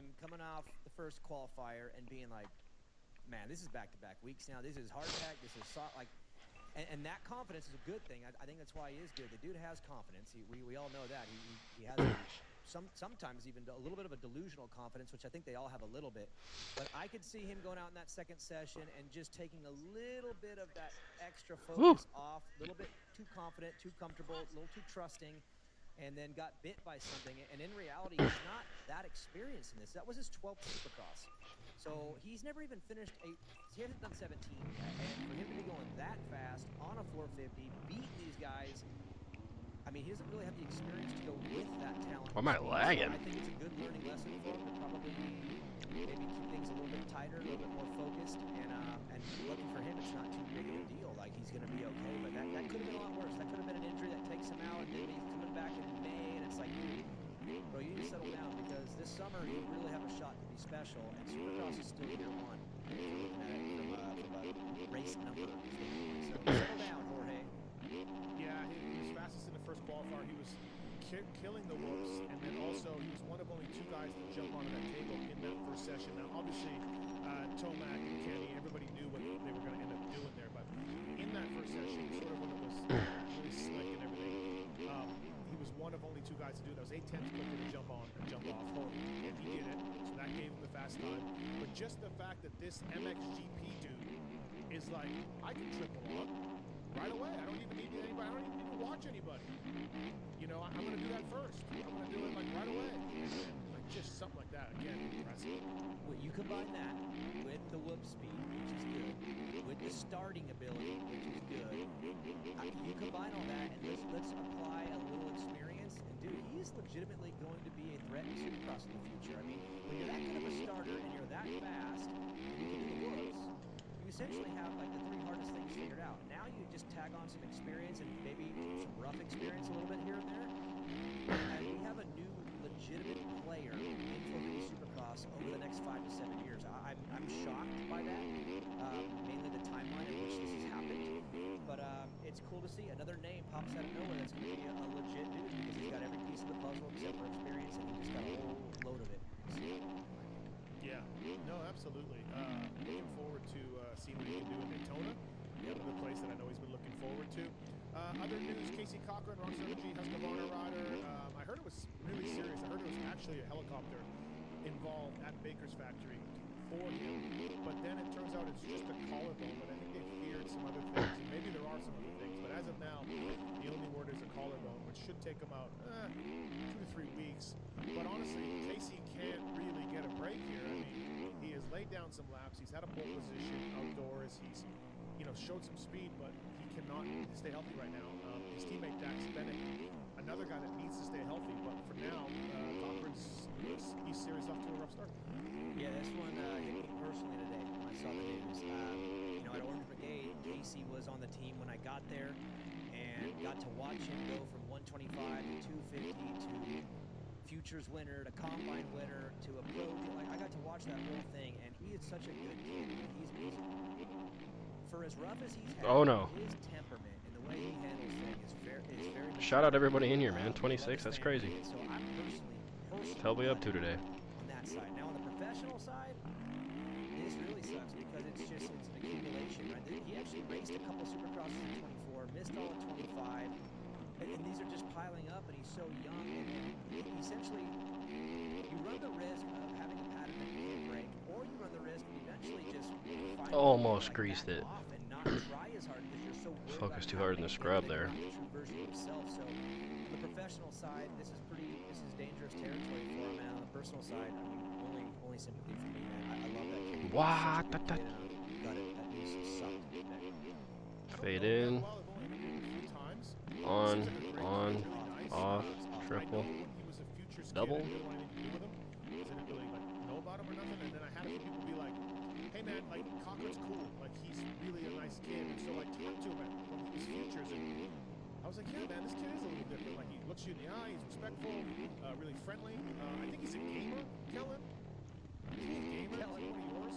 him coming off the first qualifier and being like, man, this is back-to-back weeks now. This is hardback. This is soft. Like, and that confidence is a good thing. I think that's why he is good. The dude has confidence. We all know that. He has sometimes even a little bit of a delusional confidence, which I think they all have a little bit. But I could see him going out in that second session and just taking a little bit of that extra focus off, a little bit too confident, too comfortable, a little too trusting, and then got bit by something. And in reality, he's not that experienced in this. That was his 12th Supercross. So he's never even finished he hasn't done 17 yet. And for him to be going that fast on a 450, beat these guys, I mean, he doesn't really have the experience to go with that talent. Why am I lagging? I think it's a good learning lesson for him to probably maybe keep things a little bit tighter, a little bit more focused. And looking for him, it's not too big of a deal. Like, he's going to be okay. But that could have been a lot worse. That could have been an injury that takes him out, and then he's coming back in May, and it's like, bro, you need to settle down, because this summer you really have a shot to be special, and Supercross is still year one. If you're looking at it from a race number. So settle down, Jorge. Yeah, he was fastest in the first qualifier. He was killing the whoops, and then also he was one of only 2 guys to jump onto that table in that first session. Now, obviously, Tomac and Kenny, everybody knew what they were going to end up doing there, but in that first session, sort of when it was really slick and everything, he was one of only 2 guys to do it. That was 8/10 quicker to jump on and jump off home, and he did it, so that gave him the fast time. But just the fact that this MXGP dude is like, I can triple on right away. I don't even need anybody. I don't even need to watch anybody. You know, I'm going to do that first. I'm going to do it like right away. And, like, just something like that. Again, impressive. Well, you combine that with the whoop speed, which is good, with the starting ability, which is good. You combine all that, and let's apply a little experience. And dude, he's legitimately going to be a threat in Supercross in the future. I mean, when you're that good of a starter and you're that fast, and you can do the whoops, you essentially have like the 3 hardest things figured out. Now you just tag on some experience and maybe some rough experience a little bit here and there. And we have a new legitimate player in 450 Supercross over the next 5 to 7 years. I'm shocked by that, mainly the timeline in which this has happened. But it's cool to see another name pops out of nowhere that's going to be a legit dude, because he's got every piece of the puzzle except for experience, and he just got a whole load of it. Yeah, no, absolutely. Looking forward to seeing what he can do in Daytona. Another place that I know he's been looking forward to. Other news, Casey Cochran, Rockstar Energy, Husqvarna rider. I heard it was really serious. I heard it was actually a helicopter involved at Baker's factory for him. But then it turns out it's just a collarbone, but I think they've feared some other things. And maybe there are some other things, but as of now, the only word is a collarbone, which should take him out 2 to 3 weeks. But honestly, Casey can't really get a break here. I mean, he has laid down some laps. He's had a pole position outdoors. He's, you know, showed some speed, but he cannot stay healthy right now. His teammate Dax Bennett, another guy that needs to stay healthy, but for now, Cochran's he's serious off to a rough start. Yeah, this one hit me personally today when I saw the news. You know, at Orange Brigade, Casey was on the team when I got there, and got to watch him go from 125 to 250 to Futures winner to Combine winner to a pro. Like, I got to watch that whole thing, and he is such a good kid. He's for as rough as he's had, his temperament and the way he handles things is very Shout out everybody in here, man. 26, that's crazy. So I'm personally Tell me up to today. on that side. Now on the professional side, this really sucks, because it's an accumulation, right? He actually raced a couple Supercrosses in 24, missed all at 25, and these are just piling up, and he's so young, and essentially you run the risk of having a pattern that you can break, or you run the risk of eventually just Almost greased it. and not try as hard because you're so worried Focus about too hard in the scrub there. the true version of himself. So on the professional side, this is dangerous territory for him, and on the personal side, I mean, only sympathy for me, man. I love that kid. What? That news sucked. Fade in. On, off, triple, double. Didn't really know about him or nothing, and then I had a few people be like, hey man, like, Cochran's cool, like, he's really a nice kid, and so, like, talk to him when he was Futures, and I was like, yeah man, this kid is a little different, like, he looks you in the eye, he's respectful, really friendly. I think he's a gamer, Kellen. Is he a gamer? Kellen, one of yours?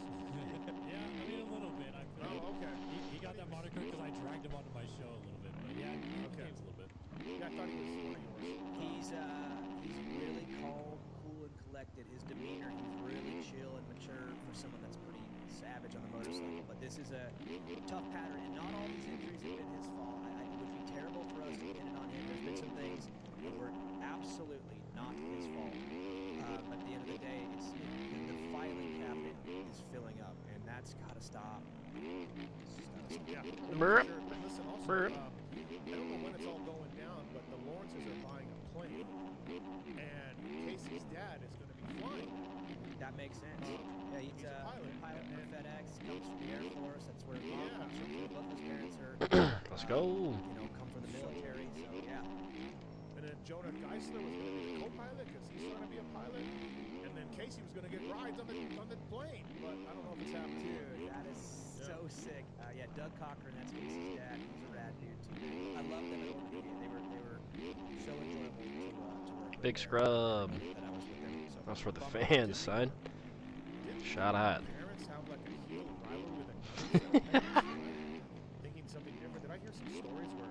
Yeah, I mean, a little bit. I feel Oh, okay. He got that moniker because I dragged him onto my show a little bit, but yeah, he games a little bit. Yeah, I thought he was one of yours. He's really calm, cool, and collected. His demeanor, he's damage on the motorcycle. But this is a tough pattern, and not all these injuries have been his fault. It would be terrible for us to pin it on him. There's been some things that were absolutely not his fault. But at the end of the day, the filing cabinet is filling up, and that's got to stop. Yeah. Burp. Sure. And listen, also, Burp. I don't know when it's all going down, but the Lawrences are buying a plane, and Casey's dad is going to be flying. That makes sense. Yeah, he's a pilot. Pilot for FedEx, comes from the Air Force. That's where his mom Yeah. comes from. Both his parents are, Let's go. come from the military. So yeah. And then Jonah Geisler was going to be the co-pilot because he's trying to be a pilot. And then Casey was going to get rides on the plane, but I don't know if it's happening. Dude, that is so sick. Yeah, Doug Cochran, that's Casey's dad. He's a rad dude too. I love them at Oregon. They were so enjoyable to work with. Big there. scrub. That I was with them. So That's for the bummer. fans, son. Shout out. Parents have like a huge rivalry with a thinking something different. Did I hear some stories where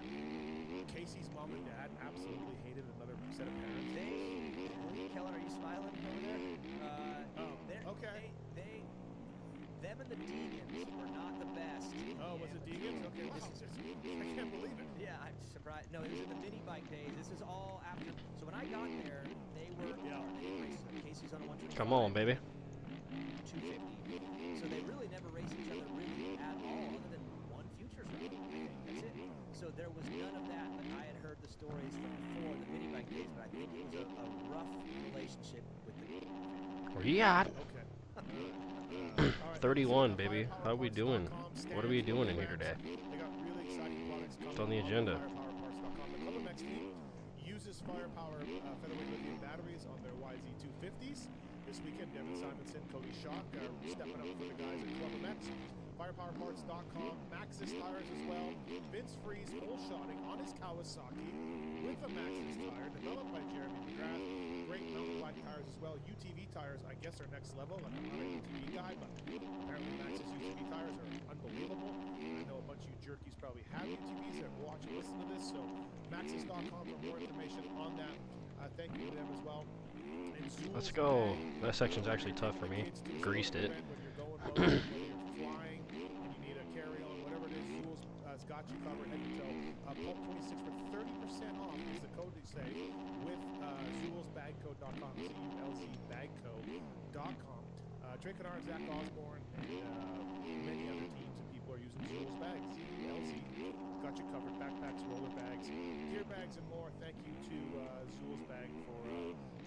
Casey's mom and dad absolutely hated another set of parents? Kellen, are you smiling over there? Okay. Them and the Deegans were not the best. Oh, was it Deegan's? Okay, wow. I can't believe it. Yeah, I'm surprised. No, it was in the mini bike days. This is all after. So when I got there, they were racing. Casey's on a 125. Come on, baby. 250. So they really never raced each other really at all, other than one futures round. I think that's it. So there was none of that. But I had heard the stories from before the mini bike days, but I think it was a rough relationship with the. Yeah. Okay. 31, baby. How we doing? What are we doing in here today? They got really exciting products coming It's on the agenda. Firepowerparts.com. The Club MX team uses Firepower featherweight lithium batteries on their YZ250s. This weekend, Devin Simonson, Cody Schock are stepping up for the guys at Club MX. Firepowerparts.com, Maxxis tires as well. Vince Freeze full shotting on his Kawasaki with a Maxxis tire developed by Jeremy McGrath. Great mountain bike tires as well. UTV tires, I guess, are next level. Like, I'm not a UTV guy, but apparently Maxxis UTV tires are unbelievable. I know a bunch of you jerkies probably have UTVs that watch and listen to this, so Maxxis.com for more information on that. Thank you to them as well. Let's go. That section's actually tough for me. Greased it. When you're going low, when you're flying, and you need a carry-on, whatever it is, Zool's has got you covered head to toe. Pulp 26 for 30% off is the code they say with ZoolsBagCode.com, ZULZBagCode.com. Trey Kennard, Zach Osborne, and many other teams and people are using Zool's bags. ZULZ got you covered. Backpacks, roller bags, gear bags, and more. Thank you to Zool's Bag for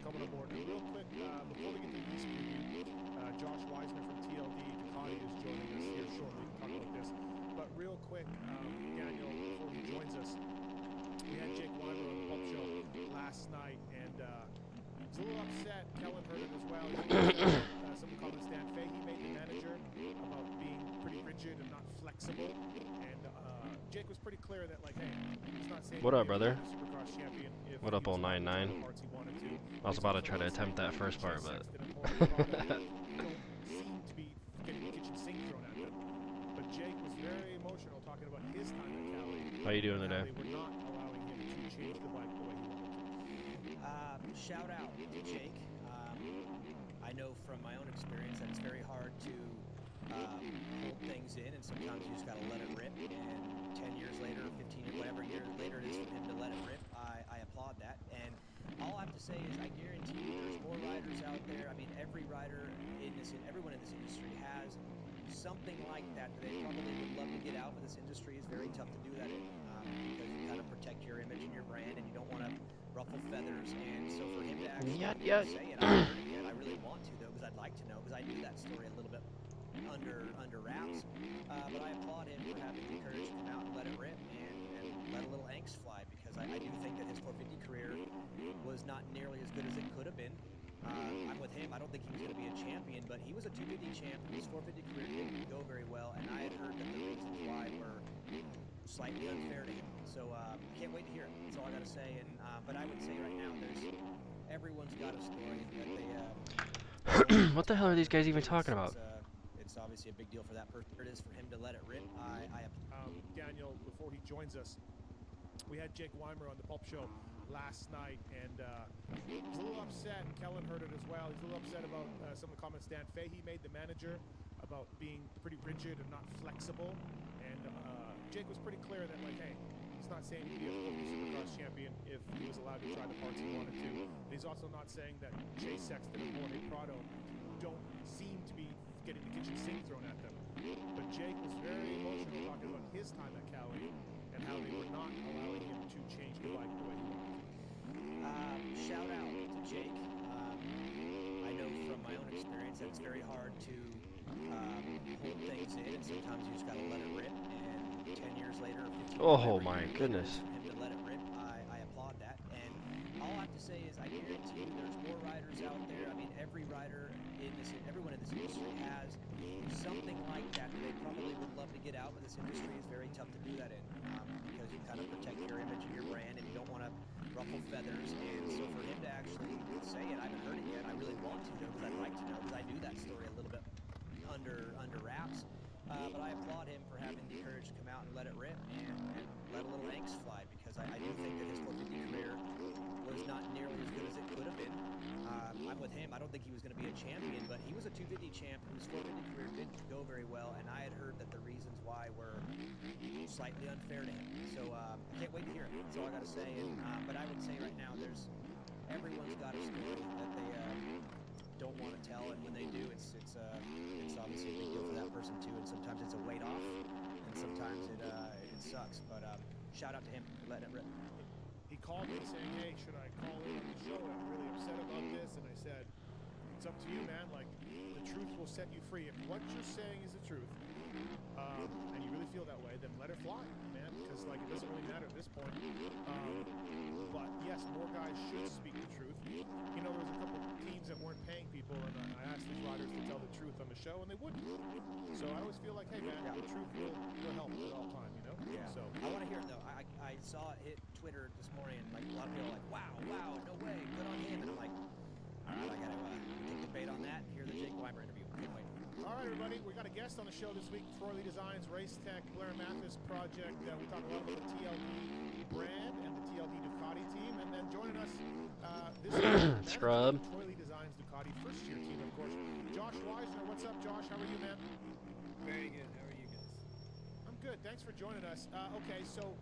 coming aboard. And real quick, before we get to the East preview, Josh Wiseman from TLD Ducati is joining us here shortly to talk about this. But real quick, Daniel, before he joins us, we had Jake Weimer on the Pulp Show last night, and he's a little upset. Kellen heard it as well. Some comments Stan Fahey made the manager about being pretty rigid and not flexible. And Jake was pretty clear that, like, hey, he's not saying What up, brother? Supercross champion if What up, he was all 99? the parts he wanted to. I was about to try to attempt that first part, but don't seem to be getting the kitchen sink thrown at them. But Jake was very emotional talking about his time at Cali. how you doing and today? how they were not allowing him to change the bike the way he wanted to. Shout out to Jake. I know from my own experience that it's very hard to hold things in, and sometimes you just got to let it rip. And 10 years later, 15 or whatever years later it is for him to let it rip, I applaud that. And all I have to say is I guarantee you there's more riders out there. I mean, every rider everyone in this industry has something like that they probably would love to get out, but this industry is very tough to do that in because you kind of protect your image and your brand, and you don't want to ruffle feathers. And so for him to actually say it, I really want to though, because I'd like to know, because I knew that story a little bit under wraps. But I applaud him for having the courage to come out and let it rip and let a little angst fly, because I do think that his 450 career was not nearly as good as it could have been. I'm with him. I don't think he was going to be a champion, but he was a 250 champ. His 450 career didn't go very well, and I had heard that the reasons why were slightly unfair to him. So I can't wait to hear it. That's all I got to say. And but I would say right now, everyone's got a story that they. What the hell are these guys even talking about? It's obviously a big deal for that person. It is for him to let it rip. Daniel, before he joins us, we had Jake Weimer on the Pulp Show last night, and he's a little upset. Kellen heard it as well. He's a little upset about some of the comments Dan Fahey made, the manager, about being pretty rigid and not flexible. And Jake was pretty clear that, like, hey, he's not saying he'd be a full Supercross champion if he was allowed to try the parts he wanted to. And he's also not saying that Chase Sexton and Jorge Prado don't seem to be getting the kitchen sink thrown at them. But Jake was very emotional talking about his time at Cali and how they were not allowing him to change the bike the way he wanted to. Shout out to Jake. I know from my own experience that it's very hard to hold things in, and sometimes you just got to let it rip. And 10 years later, 15 Oh my goodness. him to let it rip, I applaud that. And all I have to say is I guarantee you there's more riders out there. I mean, every rider in this, everyone in this industry has something like that. They probably would love to get out, but this industry is very tough to do that in because you kind of protect your image and your brand, and you don't want to ruffle feathers. And so for him to actually say it, I haven't heard it yet. I really want to know because I'd like to know because I knew that story a little bit under wraps. But I applaud him for having the courage to come out and let it rip and let a little angst fly because I do think that his 450 career was not nearly as good as it could have been. I'm with him. I don't think he was going to be a champion, but he was a 250 champ whose 450 career didn't go very well, and I had heard that the reasons why were slightly unfair to him. So I can't wait to hear it. That's all I got to say. And, but I would say right now, everyone's got a story that they don't want to tell, and when they do, it's obviously a big deal for that person too. And sometimes it's a weight off, and sometimes it sucks. But shout out to him for letting it rip. He called me saying, hey, should I call in on the show? I'm really upset about this. And I said, it's up to you, man. Like, the truth will set you free. If what you're saying is the truth, and you really feel that way, then let it fly, man. Because, like, it doesn't really matter at this point. But, yes, more guys should speak the truth. You know, there was a couple teams that weren't paying people, and I asked these riders to tell the truth on the show, and they wouldn't. So I always feel like, hey, man, the truth will help at all time, you know? Yeah. So I want to hear it, though. I saw it hit Twitter this morning, and, like, a lot of people are like, wow, no way, good on him. And I'm like, all right, I got to take the bait on that and hear the Jake Weimer interview. Can't wait. all right, everybody, we got a guest on the show this week, Troy Lee Designs, Race Tech, Blair Mathis project. We talk a lot about the TLD brand and the TLD Ducati team. And then joining us this week, Scrub. Troy Lee Designs Ducati first-year team, of course. Josh Weisner, what's up, Josh? How are you, man? Very good. How are you guys? I'm good. Thanks for joining us. Okay, so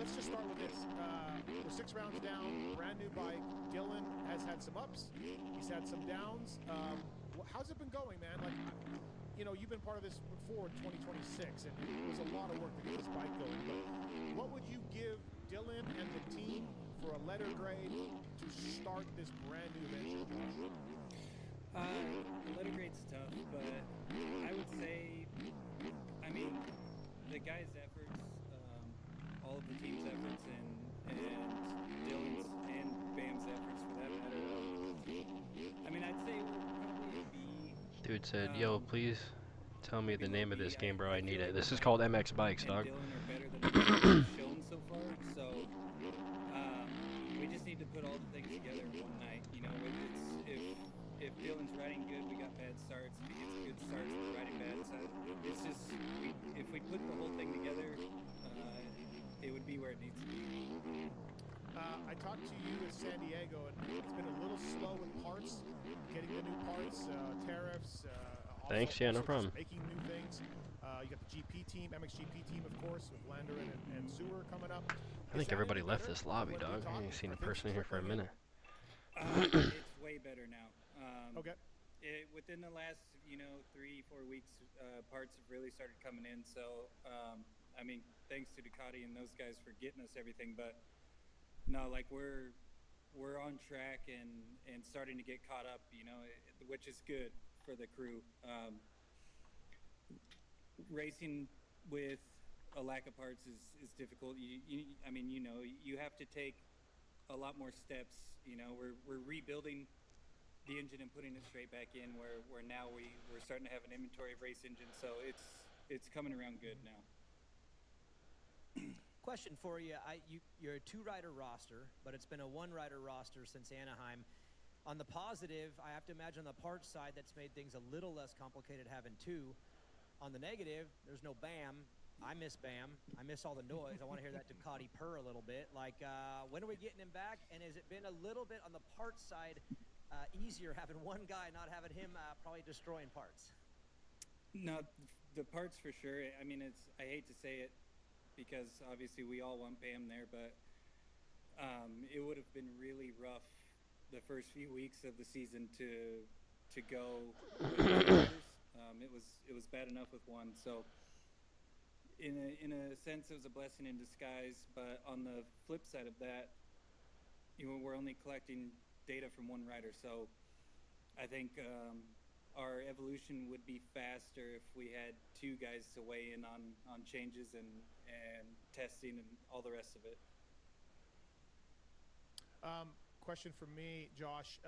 let's just start with this. We're 6 rounds down, brand new bike. Dylan has had some ups. He's had some downs. How's it been going, man? Like, you know, you've been part of this before 2026, and it was a lot of work to get this bike going. But what would you give Dylan and the team for a letter grade to start this brand new venture? The letter grade's tough, but I would say, I mean, the guys' efforts, all of the team's efforts, and Dylan's and Bam's efforts for that matter. I mean, I'd say we're probably a B. Dude said, yo, please tell me the name of this game, bro. I need feel it. like This is Bam called MX Bikes, and dog. Dylan are better than we've shown so far, so we just need to put all the things together in one night. You know, if Dylan's riding good, we got bad starts. If he gets good starts, we're riding bad. So it's just, if we put the whole thing together, it would be where it needs to be. I talked to you in San Diego, and it's been a little slow with parts, getting the new parts, tariffs. Thanks, yeah, no problem. Making new things. You got the GP team, MXGP team, of course, with Landeren and Sewer coming up. I think everybody left this lobby, dog. I ain't seen a person in here for a minute. It's way better now. Okay. Within the last, 3-4 weeks, parts have really started coming in. So, I mean, thanks to Ducati and those guys for getting us everything. But no, like we're on track and starting to get caught up, which is good for the crew. Racing with a lack of parts is difficult. I mean, you have to take a lot more steps. We're rebuilding the engine and putting it straight back in where now we're starting to have an inventory of race engines, so it's coming around good now. Question for you. You're a 2-rider roster, but it's been a 1-rider roster since Anaheim. On the positive, I have to imagine on the parts side that's made things a little less complicated having 2. On the negative, there's no Bam. I miss Bam. I miss all the noise. I want to hear that Ducati purr a little bit. Like, when are we getting him back? And has it been a little bit on the parts side easier having one guy, not having him probably destroying parts? No, the parts for sure. I mean, I hate to say it because obviously we all want Bam there, but it would have been really rough the first few weeks of the season to go with two riders. It was bad enough with one. So in a sense, it was a blessing in disguise. But on the flip side of that, we're only collecting data from one rider. So I think our evolution would be faster if we had two guys to weigh in on changes and testing and all the rest of it. Question for me, Josh.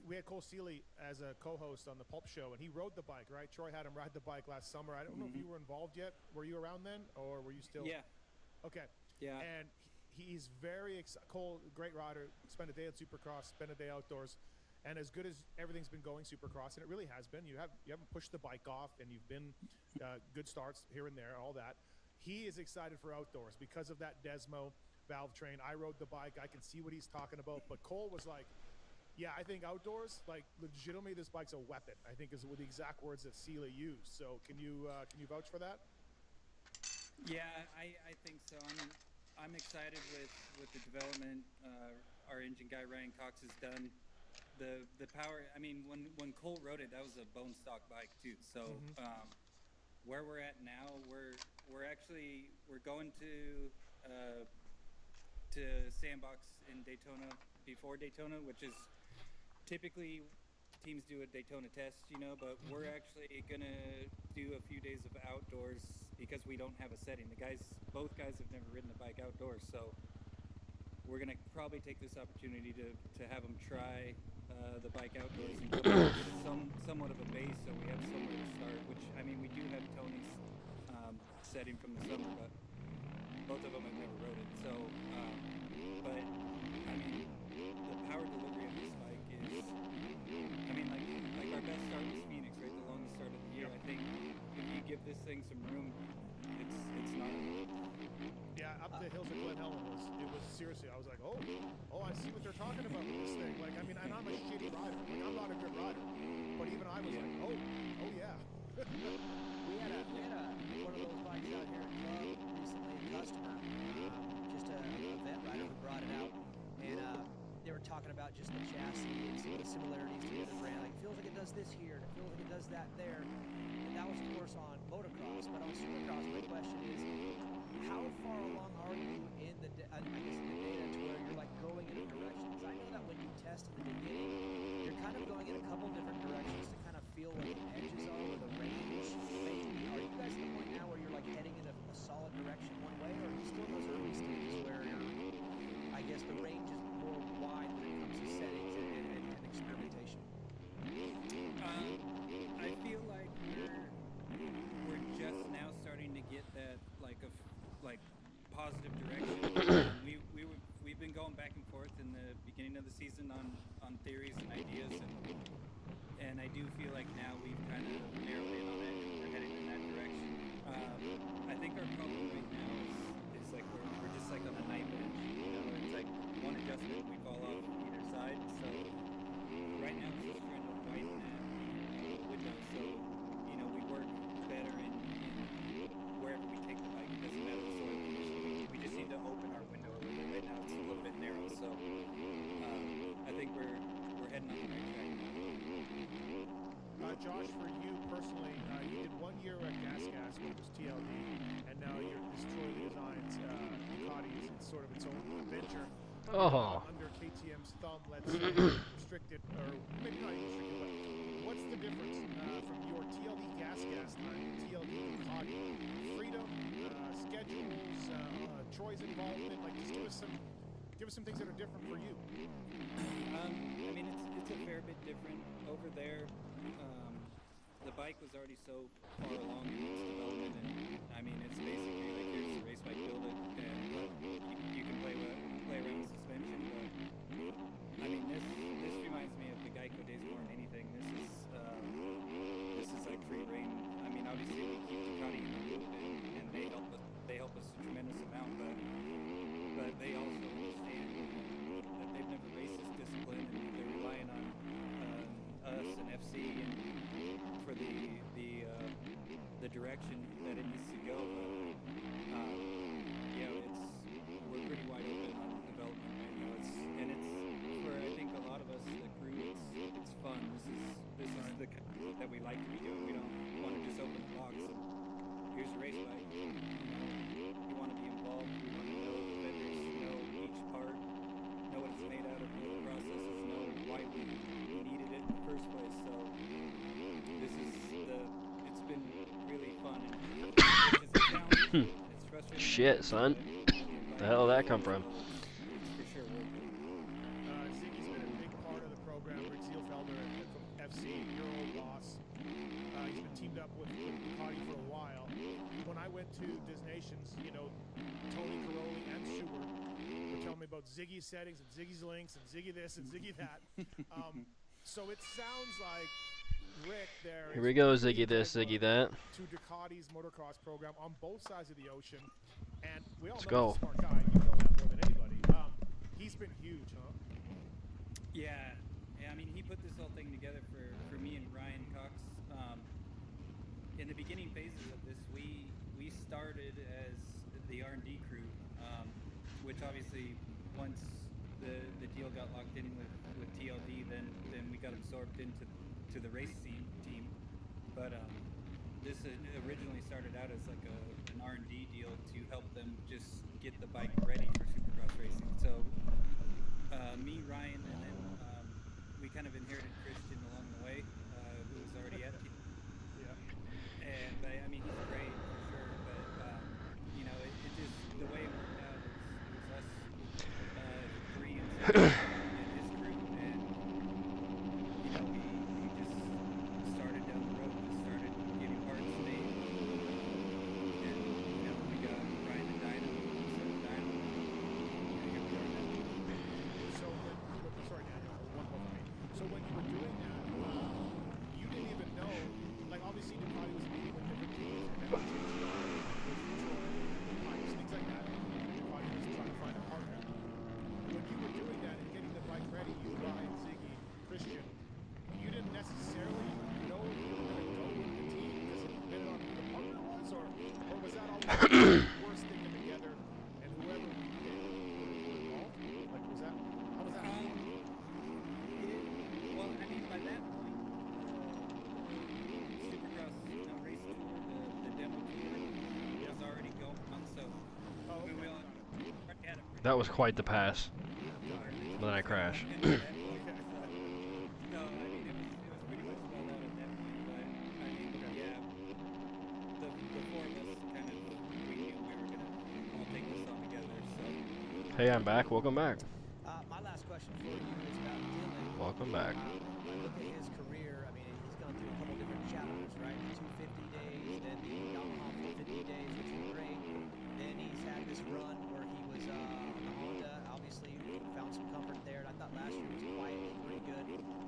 We had Cole Seeley as a co-host on the Pulp Show, and he rode the bike, right? Troy had him ride the bike last summer. I don't know if you were involved yet. Were you around then, or were you still? Yeah. Okay. Yeah. And he's very excited. Cole, great rider, spent a day at Supercross, spent a day outdoors, and as good as everything's been going Supercross, and it really has been. You haven't pushed the bike off, and you've been good starts here and there, all that. He is excited for outdoors because of that Desmo valve train. I rode the bike. I can see what he's talking about. But Cole was like, yeah, I think outdoors, like legitimately, this bike's a weapon. I think is the exact words that Seeley used. So can you vouch for that? Yeah, I think so. I'm excited with the development our engine guy Ryan Cox has done. The power. I mean, when Cole rode it, that was a bone stock bike too. So where we're at now, we're going to Sandbox in Daytona before Daytona, which is typically teams do a Daytona test, but we're actually gonna do a few days of outdoors because we don't have a setting. Both guys have never ridden a bike outdoors, so we're gonna probably take this opportunity to have them try the bike outdoors and come up with somewhat of a base, so we have somewhere to start. Which I mean, we do have Tony's setting from the summer, but both of them have never rode it. So, but I mean, the power delivery of this bike is, I mean, like our best start was Phoenix, right? The longest start of the year. I think if you give this thing some room, it's not. Yeah, up the hills of Glen Helen was seriously. I was like, oh, I see what they're talking about with this thing. Like, I mean, and I'm a shitty rider. Like, I'm not a good rider, but even I was like, oh yeah. We had one of those bikes out here at Club recently, a customer, just a vet rider who brought it out, and they were talking about just the chassis and some of the similarities to the other brand. Like, it feels like it does this here, and it feels like it does that there. And that was, of course, on motocross, but on supercross, my question is, how far along are you in the data to where you're like going in a direction? Because I know that when you test in the beginning, you're kind of going in a couple different directions to kind of feel what the edges are, where the range may be. Are you guys at the point now where you're like heading in a solid direction one way, or are you still in those early stages where I guess the range is more wide when it comes to settings and experimentation? I feel like we're just now starting to get that like positive direction. We've been going back and forth in the beginning of the season on theories and ideas, and I do feel like now we've kind of narrowed in on it and we're heading in that direction. I think our problem right now is like we're just like on a knife edge. It's like one adjustment we fall off either side. So right now it's just trying to widen that window. So we work better in wherever we take the bike. It doesn't matter the soil condition. We just need to open our window a little bit. Right now it's a little bit narrow. So I think we're heading on the right track now. Josh, for you personally, you did 1 year at Gas when it was TLD, and now this Troy Designs Ducati is sort of its own venture. Under KTM's thumb, let's say, restricted, or maybe not even restricted, but what's the difference from your TLD Gas time to TLD Ducati? Freedom, schedules, Troy's involvement, like just give us some things that are different for you. I mean, it's a fair bit different over there. The bike was already so far along in its development, and I mean, it's basically like here's the race bike, build it, and you can play around with suspension. But I mean, this reminds me of the Geico days more than anything. This is like free reign. I mean, obviously we keep Ducati in the direction that it needs to go. But yeah, we're pretty wide open on development right now. It's for I think a lot of us, the crew. It's fun. This is the kind that we like to be doing. We don't want to just open the box and here's a race bike. We want to be involved. We want to know the vendors, know each part, know what it's made out of, know the processes, know why we needed it in the first place. So it's been really fun. And it's a challenge. It's frustrating. Shit, son. The hell did that come from? It's for sure worth it. Ziggy's been a big part of the program. Rick Zielfelder from FC, your old boss. He's been teamed up with Ducati for a while. When I went to Disnations, Tony Caroli and Schubert were telling me about Ziggy's settings and Ziggy's links and Ziggy this and Ziggy that. So it sounds like Rick there. Here we go, Ziggy this, Ziggy that. To Ducati's motocross program on both sides of the ocean. And we all Let's know go. he's a smart guy. You know that more than anybody. He's been huge, huh? Yeah. I mean, he put this whole thing together for me and Ryan Cox. In the beginning phases of this, we started as the R&D crew, which obviously once the deal got locked in with TLD, then we got absorbed into the race team. But this originally started out as like an R&D deal to help them just get the bike ready for Supercross racing. So me, Ryan, and then we kind of inherited Christian along the way, who was already at team. And I mean, he's great for sure, but it just the way it worked out was us three and his crew, and we just started down the road, just started getting parts made, and we got Ryan and Dyno, so Dyno, here we are now. Sorry, Daniel, one more for me. So when you were doing that, you didn't even know, like obviously Ducati was meeting with different teams and then things like that. Ducati was trying to find a partner. When you were doing that and getting the bike ready, you, Ryan, Ziggy, Christian, you didn't necessarily know you were going to go with the team because it depended on who the partner was, or was that always the worst thing together and whoever you did were involved? Like, was that, how was that? Well, I mean, by that point, Supercross race tour, the demo tour was already going on, so we already had a pretty That was quite the pass. good Then I crashed. No, I mean, it was pretty much well out at that point, but I mean, yeah, the four of us kind of, we knew we were going to all take this on together, so. Hey, I'm back. Welcome back. My last question for you is about Dylan. Welcome back. I look at his career. I mean, he's gone through a couple different chapters, right? The 250 days, then the Yamaha 450 days, which were great. Then he's had this run where he was on the Honda. Obviously, found some comfort there. And I thought last year was quietly pretty good.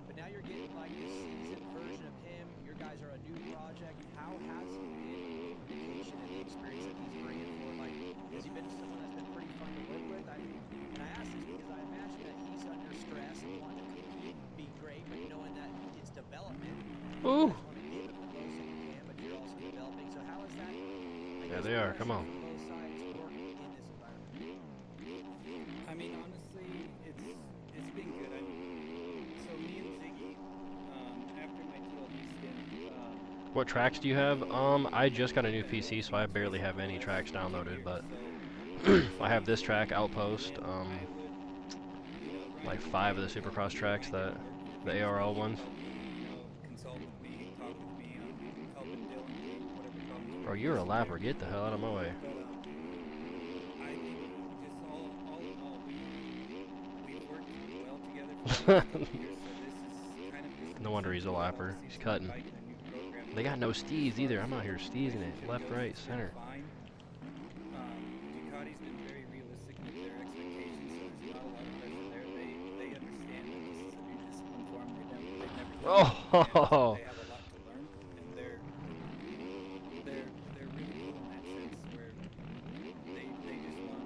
But now you're getting like this seasoned version of him. Your guys are a new project. How has he been? The vacation and the experience that he's bringing for, like, has he been someone that's been pretty fun to work with? And I ask this because I imagine that he's under stress and wanting to be great, but knowing that it's development. Ooh. You want to give it the most that you can, but you're also developing. So how is that? Yeah, they are. Come on. Both sides work in this environment. I mean, honestly, it's been good. So me and Ziggy, after my TLD stint, What tracks do you have? I just got a new PC, so I barely have any tracks downloaded, but I have this track, Outpost, like 5 of the Supercross tracks, the ARL ones. consult with me, talk with me, helping Dylan, whatever problems. Bro, you're a lapper. Get the hell out of my way. But I think just all in all, we've worked well together for the last couple of years, so this is kind of just No wonder he's a lapper. He's cutting. bike and a new program. They got no steez either. I'm out here steezing it. Left, right, center. Fine. Ducati's been very realistic with their expectations, so there's not a lot of pressure there. They understand that this is a new discipline for them. They've never done it. Oh. They have a lot to learn, and they're really cool in that sense, where they just want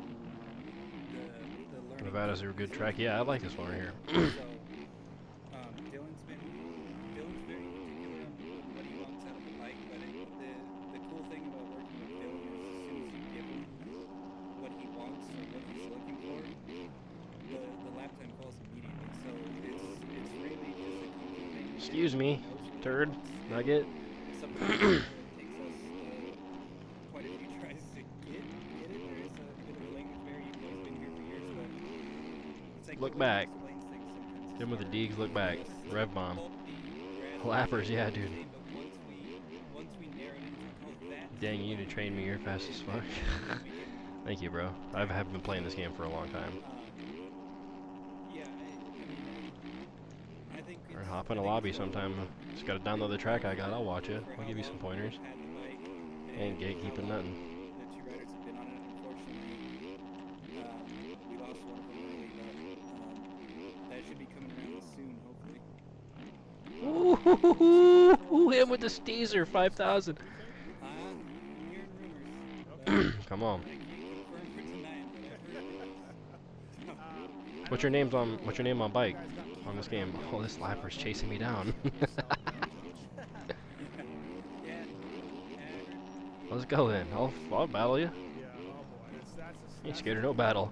the learning. Nevada's a good track. Yeah, I like this one right here. So, Dylan's very particular on what he wants out of the bike, but the cool thing Excuse me, turd, nugget. Sometimes it takes us quite a few tries to get it. There is a bit of a language barrier. Even though he's been here for years, but it's like Look the way back. he explains things sometimes. Him with the Deegs, look back. Rev bomb. But Lappers, yeah, dude. once we narrowed it into that. Dang, you need to train me. You're fast as fuck. Thank you, bro. I haven't been playing this game for a long time. Yeah, I think Or hop in a lobby sometime. Just gotta download the track I got. I'll watch it. I'll give you some pointers. Ain't gatekeeping nothing. The two riders have been on it. Unfortunately, we lost one of them early, but that should be coming around soon, hopefully. Ooh, him with the Steezer, 5,000. I'm hearing rumors. Come on. I can't confirm for tonight, but I've heard. What's your name on bike on this game? Oh, this lapper's chasing me down. Let's go then. I'll battle you. Yeah, oh boy, that's Ain't scared of no battle.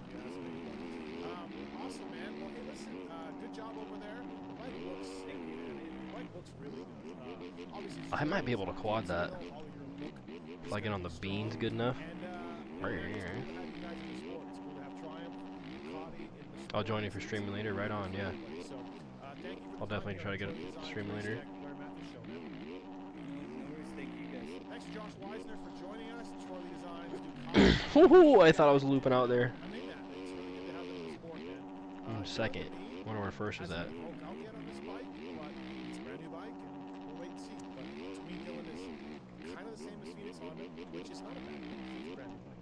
awesome, man. Well, hey, listen, good job over there. The bike looks sick, man. The bike looks really good. Obviously, I might be able to quad that all of your look. if I get on the beans good enough. And, it's cool to have you guys in the sport. It's cool to have Triumph, Ducati in the sport. I'll join you for streaming later. Right on, yeah. So, thank you for I'll definitely try to get a stream later. Thank you guys. Thanks to Josh Weisner for joining us. Trolley Designs. Ooh, I thought I was looping out there. I mean that. It's really good to have them in the sport, man. Second. Wonder where first is at. I'll get on this bike, but it's a brand new bike, and we'll wait and see. But to me, Dylan is kind of the same as Phoenix Honda, which is not a bad thing. It's a brand new bike.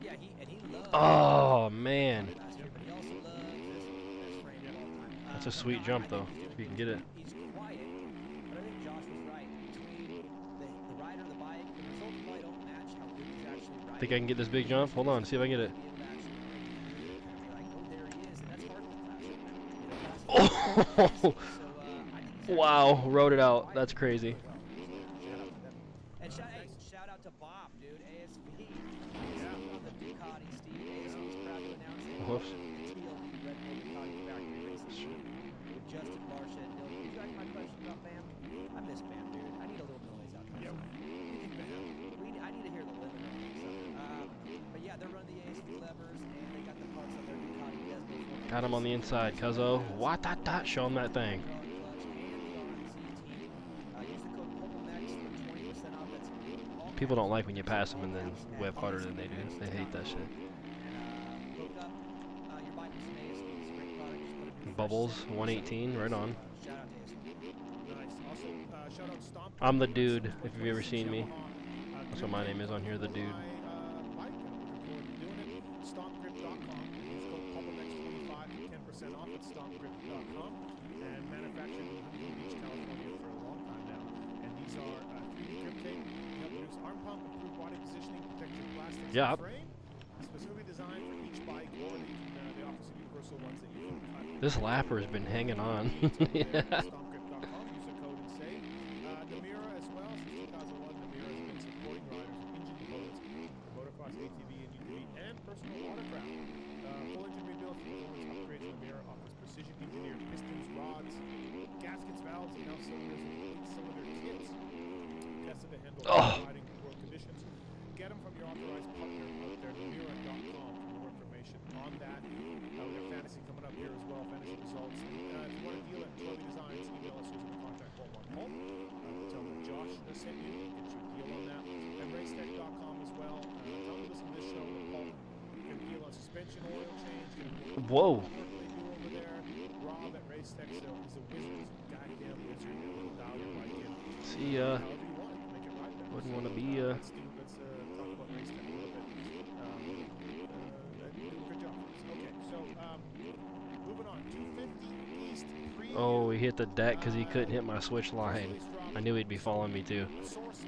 Yeah, he loves. Oh, man. last year, but he also loves this frame of all time. That's a sweet jump, though, if you can get it. He's quiet, but I think Josh was right. Between the rider and the bike, the results probably don't match how good he's actually riding. Think I can get this big jump? Hold on, see if I can get it. Oh, wow, rode it out. That's crazy. And shout out to Bob, dude. ASV. On the Ducati, Steve. ASV's proud to announce that Whoops. the TLB Red Bull Ducati factory racing with Justin Marcia and Dylan. You guys my question about Bam? I miss Bam, dude. I need a little noise out there. I need to hear the limiter on this. But yeah, they're running the ASV levers and they got the parts on their Ducati Desmos. Got him on the inside, cuzzo. What that? Show him that thing. People don't like when you pass them and then whip harder than they do. They hate that shit. Bubbles, 118, right on. I'm the dude, if you've ever seen me. That's what my name is on here, the dude. And manufactured in Huntington Beach, California for a long time now. And these are 3D grip tape, help reduce arm pump, improve body positioning, protect your plastics and frame. Specifically designed for each bike or they offer some universal ones that you can cut. This lapper has been hanging on. Yeah. Stompgrip.com, use the code and save. Namira as well, since 2001, Namira has been supporting riders with engine components for motocross, ATV, and UTV, and personal watercraft. Full engine rebuild, performance upgrades. Namira offers precision engineered pistons, rods, gaskets, valves, and now cylinders and 8-cylinder kits. Tested to handle riding world conditions. Get them from your authorized partner out there, Namira.com, for more information on that. We have fantasy coming up here as well, fantasy results. And, if you want to deal at Lobby Designs, email us using the contact form on home. Tell them that Josh sent you, get you a deal on that. And racetech.com as well. Tell them to listen to this show with Paul. You can deal on suspension oil change. Whoa. Work they do over there. Rob at Racetech, so he's a wizard. He's a goddamn wizard. He'll dial your bike in. See, However you want, make it right there. wouldn't So, want to be, let's talk about Racetech a little bit. You did a good job. Okay, so moving on. 250 East Premium. Oh, he hit the deck because he couldn't hit my switch line. I knew he'd be following me too. Source, a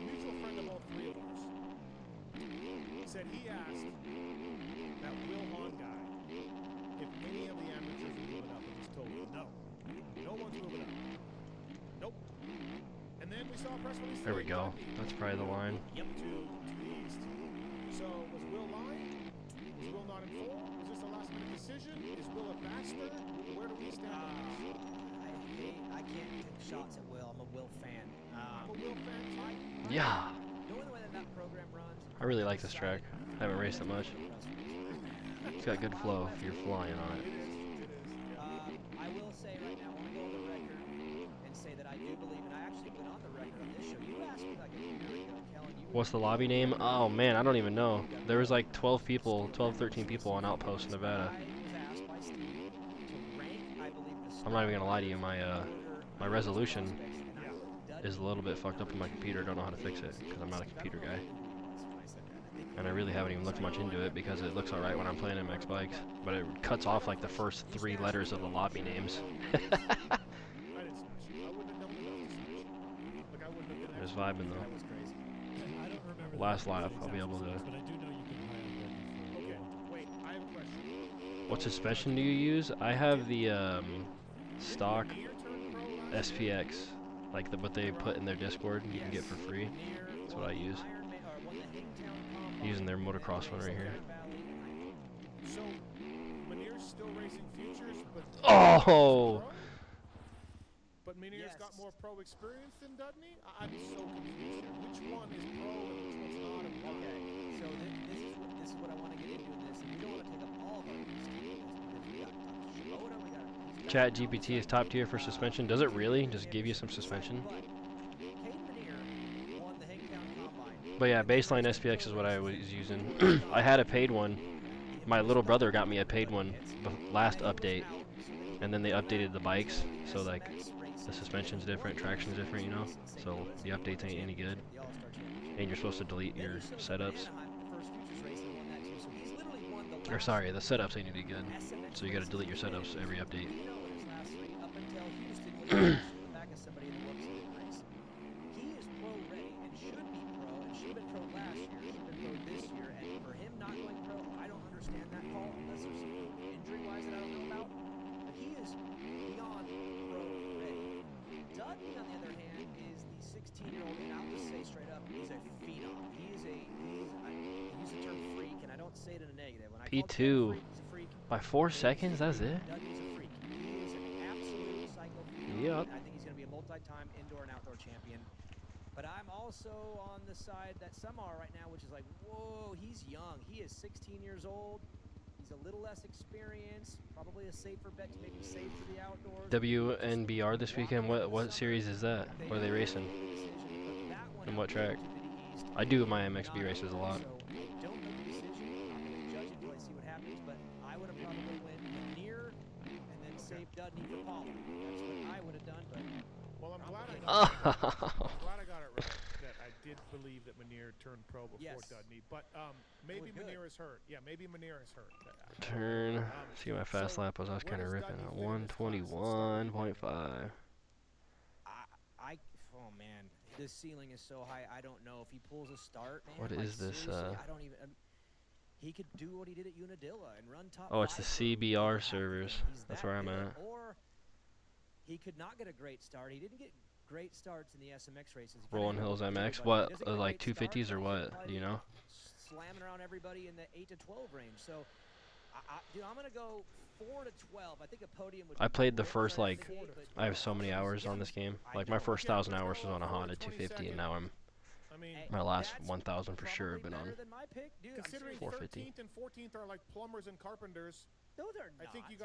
mutual friend of all three of ours, said he asked that Will Hahn guy if any of the amateurs are moving up, and he's told no. No one's moving up. Nope. And then we saw a press release. There we go. That's probably the line. To the east. So was Will lying? Was Will not informed? Was this a last minute decision? Is Will a bastard? Where do we stand on this? I can't take shots at Will. I'm a Will fan. I'm a Will fan too. Yeah. Knowing the way that program runs, I really like this track. I haven't raced it much. It's got good flow if you're flying on it. It is. I will say right now, I want to go on the record and say that I do believe, and I actually went on the record on this show. You asked me like a year ago, Kellen. What's the lobby name? Oh man, I don't even know. There was like 12 people, 12, 13 people on Outpost, Nevada. I'm not even gonna lie to you, my resolution is a little bit fucked up on my computer. I don't know how to fix it because I'm not a computer guy. And I really haven't even looked much into it because it looks alright when I'm playing MX Bikes, but it cuts off like the first 3 letters of the lobby names. Just vibing though. I don't remember Last lap, I'll be able to. but I do know you can hire Okay, wait, I have a question. What suspension do you use? I have the stock SPX, like what they put in their Discord. You can get for free. That's what I use. Using their motocross one right here. So, Manir's still racing futures, but Oh! But Manir's got more pro experience than Dudney? I'm so confused here. Which one is pro and which one's not? And why? Okay, so this is what I want to get into in this, and we don't want to take up all of our because we got Chat GPT is top tier for suspension. Does it really just give you some suspension? But yeah, baseline SPX is what I was using. I had a paid one. My little brother got me a paid one last update, and then they updated the bikes, so like the suspension's different, traction's different, you know. So the updates ain't any good, and you're supposed to delete your setups. Or sorry, the setups ain't any good, so you got to delete your setups every update. P2 by 4 seconds. That's it. Yep. I think he's going to be a multi-time indoor and outdoor champion. But I'm also on the side that some are right now, which is like, whoa, he's young. He is 16 years old. He's a little less experienced. Probably a safer bet to maybe save for the outdoors. WNBR this weekend. What series is that? What are they racing? And what track? I do my MXB races a lot. Well, I'm glad I got it right. That I did believe that Manir turned pro before Dudney, but maybe Manir is hurt. Yeah, maybe Manir is hurt. Turn. See my fast lap was. I was kind of ripping at 121.5. Oh man, this ceiling is so high. I don't know if he pulls a start. Man, what is this? I don't even. He could do what he did at Unadilla and run top. Oh, it's the CBR servers. That's where I'm at. Or he could not get a great start. He didn't get great starts in the SMX races. Rolling Hills MX. What, like 250s or what? Do you know? Slamming around everybody in the 8 to 12 range. So, dude, I'm gonna go 4 to 12. I think a podium would. I played the first like. I have so many hours on this game. Like my first 1,000 hours was on a Honda 250, and now I'm. My last 1,000 for sure have been on. Considering 13th and 14th are like plumbers and carpenters. No, they're not. I think you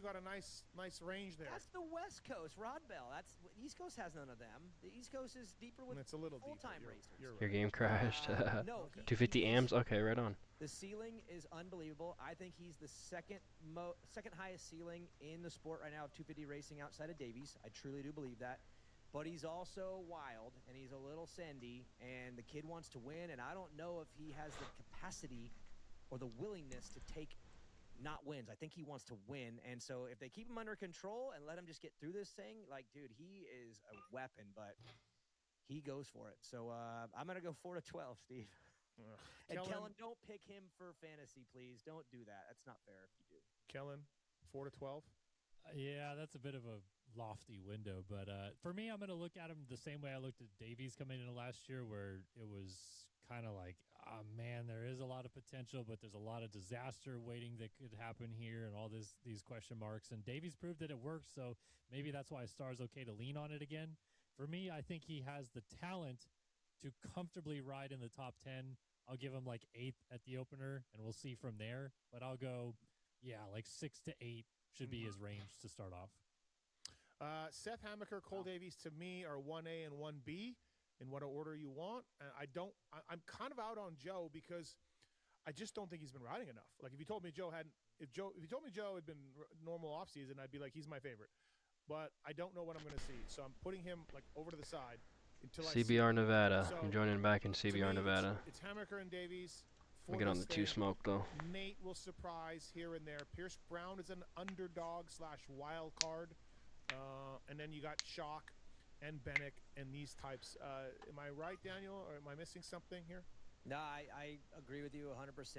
got a nice range there. That's the West Coast, Rod Bell. That's the East Coast has none of them. The East Coast is deeper with full-time racers. Your game crashed. No, 250 amps. Okay, right on. The ceiling is unbelievable. I think he's the second highest ceiling in the sport right now of 250 racing outside of Davies. I truly do believe that. But he's also wild, and he's a little sandy, and the kid wants to win, and I don't know if he has the capacity or the willingness to take not wins. I think he wants to win, and so if they keep him under control and let him just get through this thing, like, dude, he is a weapon, but he goes for it. So I'm going to go 4 to 12, Steve. And Kellen, don't pick him for fantasy, please. Don't do that. That's not fair if you do. Kellen, 4 to 12? Yeah, that's a bit of a lofty window, but for me, I'm going to look at him the same way I looked at Davies coming into last year, where it was kind of like, oh man, there is a lot of potential, but there's a lot of disaster waiting that could happen here, and all these question marks. And Davies proved that it works, so maybe that's why Star's okay to lean on it again. For me, I think he has the talent to comfortably ride in the top 10. I'll give him like 8th at the opener, and we'll see from there. But I'll go, yeah, like 6 to 8 should be his range to start off. Seth Hammaker, Cole Davies to me are 1A and 1B in what order you want. And I'm kind of out on Joe because I just don't think he's been riding enough. Like if you told me Joe had been normal off season, I'd be like, he's my favorite. But I don't know what I'm going to see. So I'm putting him like over to the side until I see. CBR Nevada. So, I'm joining back in CBR Nevada. It's Hammaker and Davies. We get on the 2 smoke though. Nate will surprise here and there. Pierce Brown is an underdog / wild card. And then you got Shock and Bennick and these types. Am I right, Daniel, or am I missing something here? No, I agree with you 100%.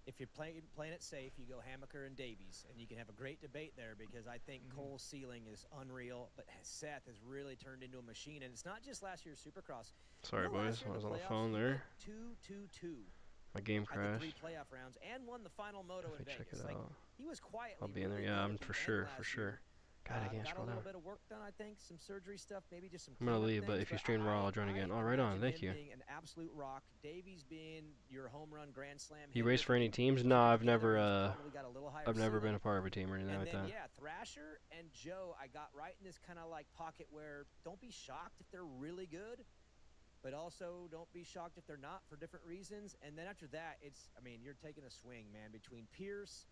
If you're playing it safe, you go Hammaker and Davies, and you can have a great debate there because I think Cole's ceiling is unreal, but Seth has really turned into a machine, and it's not just last year's Supercross. Sorry, boys, I was on the phone there. 2-2-2. My game crashed. 3 playoff rounds and won the final moto in Vegas. Check it like out. He was quietly. I'll be in there. Yeah, I'm for sure. God, I can't got a scroll little down. bit of work done, I think, some surgery stuff, maybe just some. I'm gonna cleanup leave, but things, if you stream Raw, I'll join again. Oh, right on. Thank you. Being an absolute rock. Davies being your home run grand slam. You race for any teams? No, I've never been a part of a team or anything and like then, that. Yeah, Thrasher and Joe, I got right in this kind of like pocket where don't be shocked if they're really good, but also don't be shocked if they're not for different reasons. And then after that, you're taking a swing, man, between Pierce.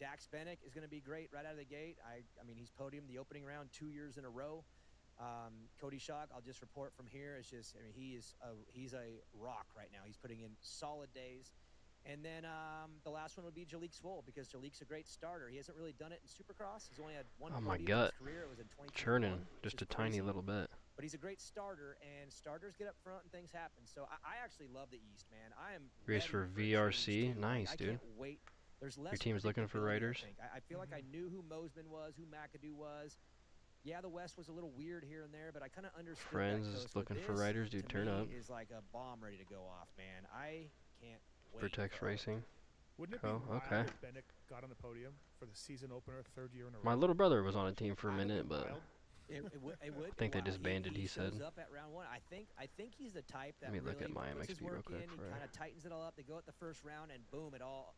Dax Bennick is going to be great right out of the gate. I mean, he's podiumed the opening round 2 years in a row. Cody Shock, I'll just report from here. It's just, he's a rock right now. He's putting in solid days. And then the last one would be Jalik Swoll because Jalik's a great starter. He hasn't really done it in Supercross. He's only had one podium in his career. It was in 2021. Churning just a tiny little bit. But he's a great starter, and starters get up front and things happen. So I actually love the East, man. I am race for VRC. Nice, dude. I can't wait. There's less Your team's looking for riders? I feel like I knew who Mosman was, who McAdoo was. Yeah, the West was a little weird here and there, but I kind of understood. Friends is looking for riders, dude. Turn up. Is like a bomb ready to go off, man. I can't wait. Vertex Racing. Wouldn't it be wild if Bennick got on the podium for the season opener, 3rd year in a row? My little brother was on a team for a minute, but it would I think they disbanded. He said. Up at round 1. I think he's the type that Let me look really at my puts his MXP real work quick. in. He kind of tightens it all up. They go at the first round, and boom, it all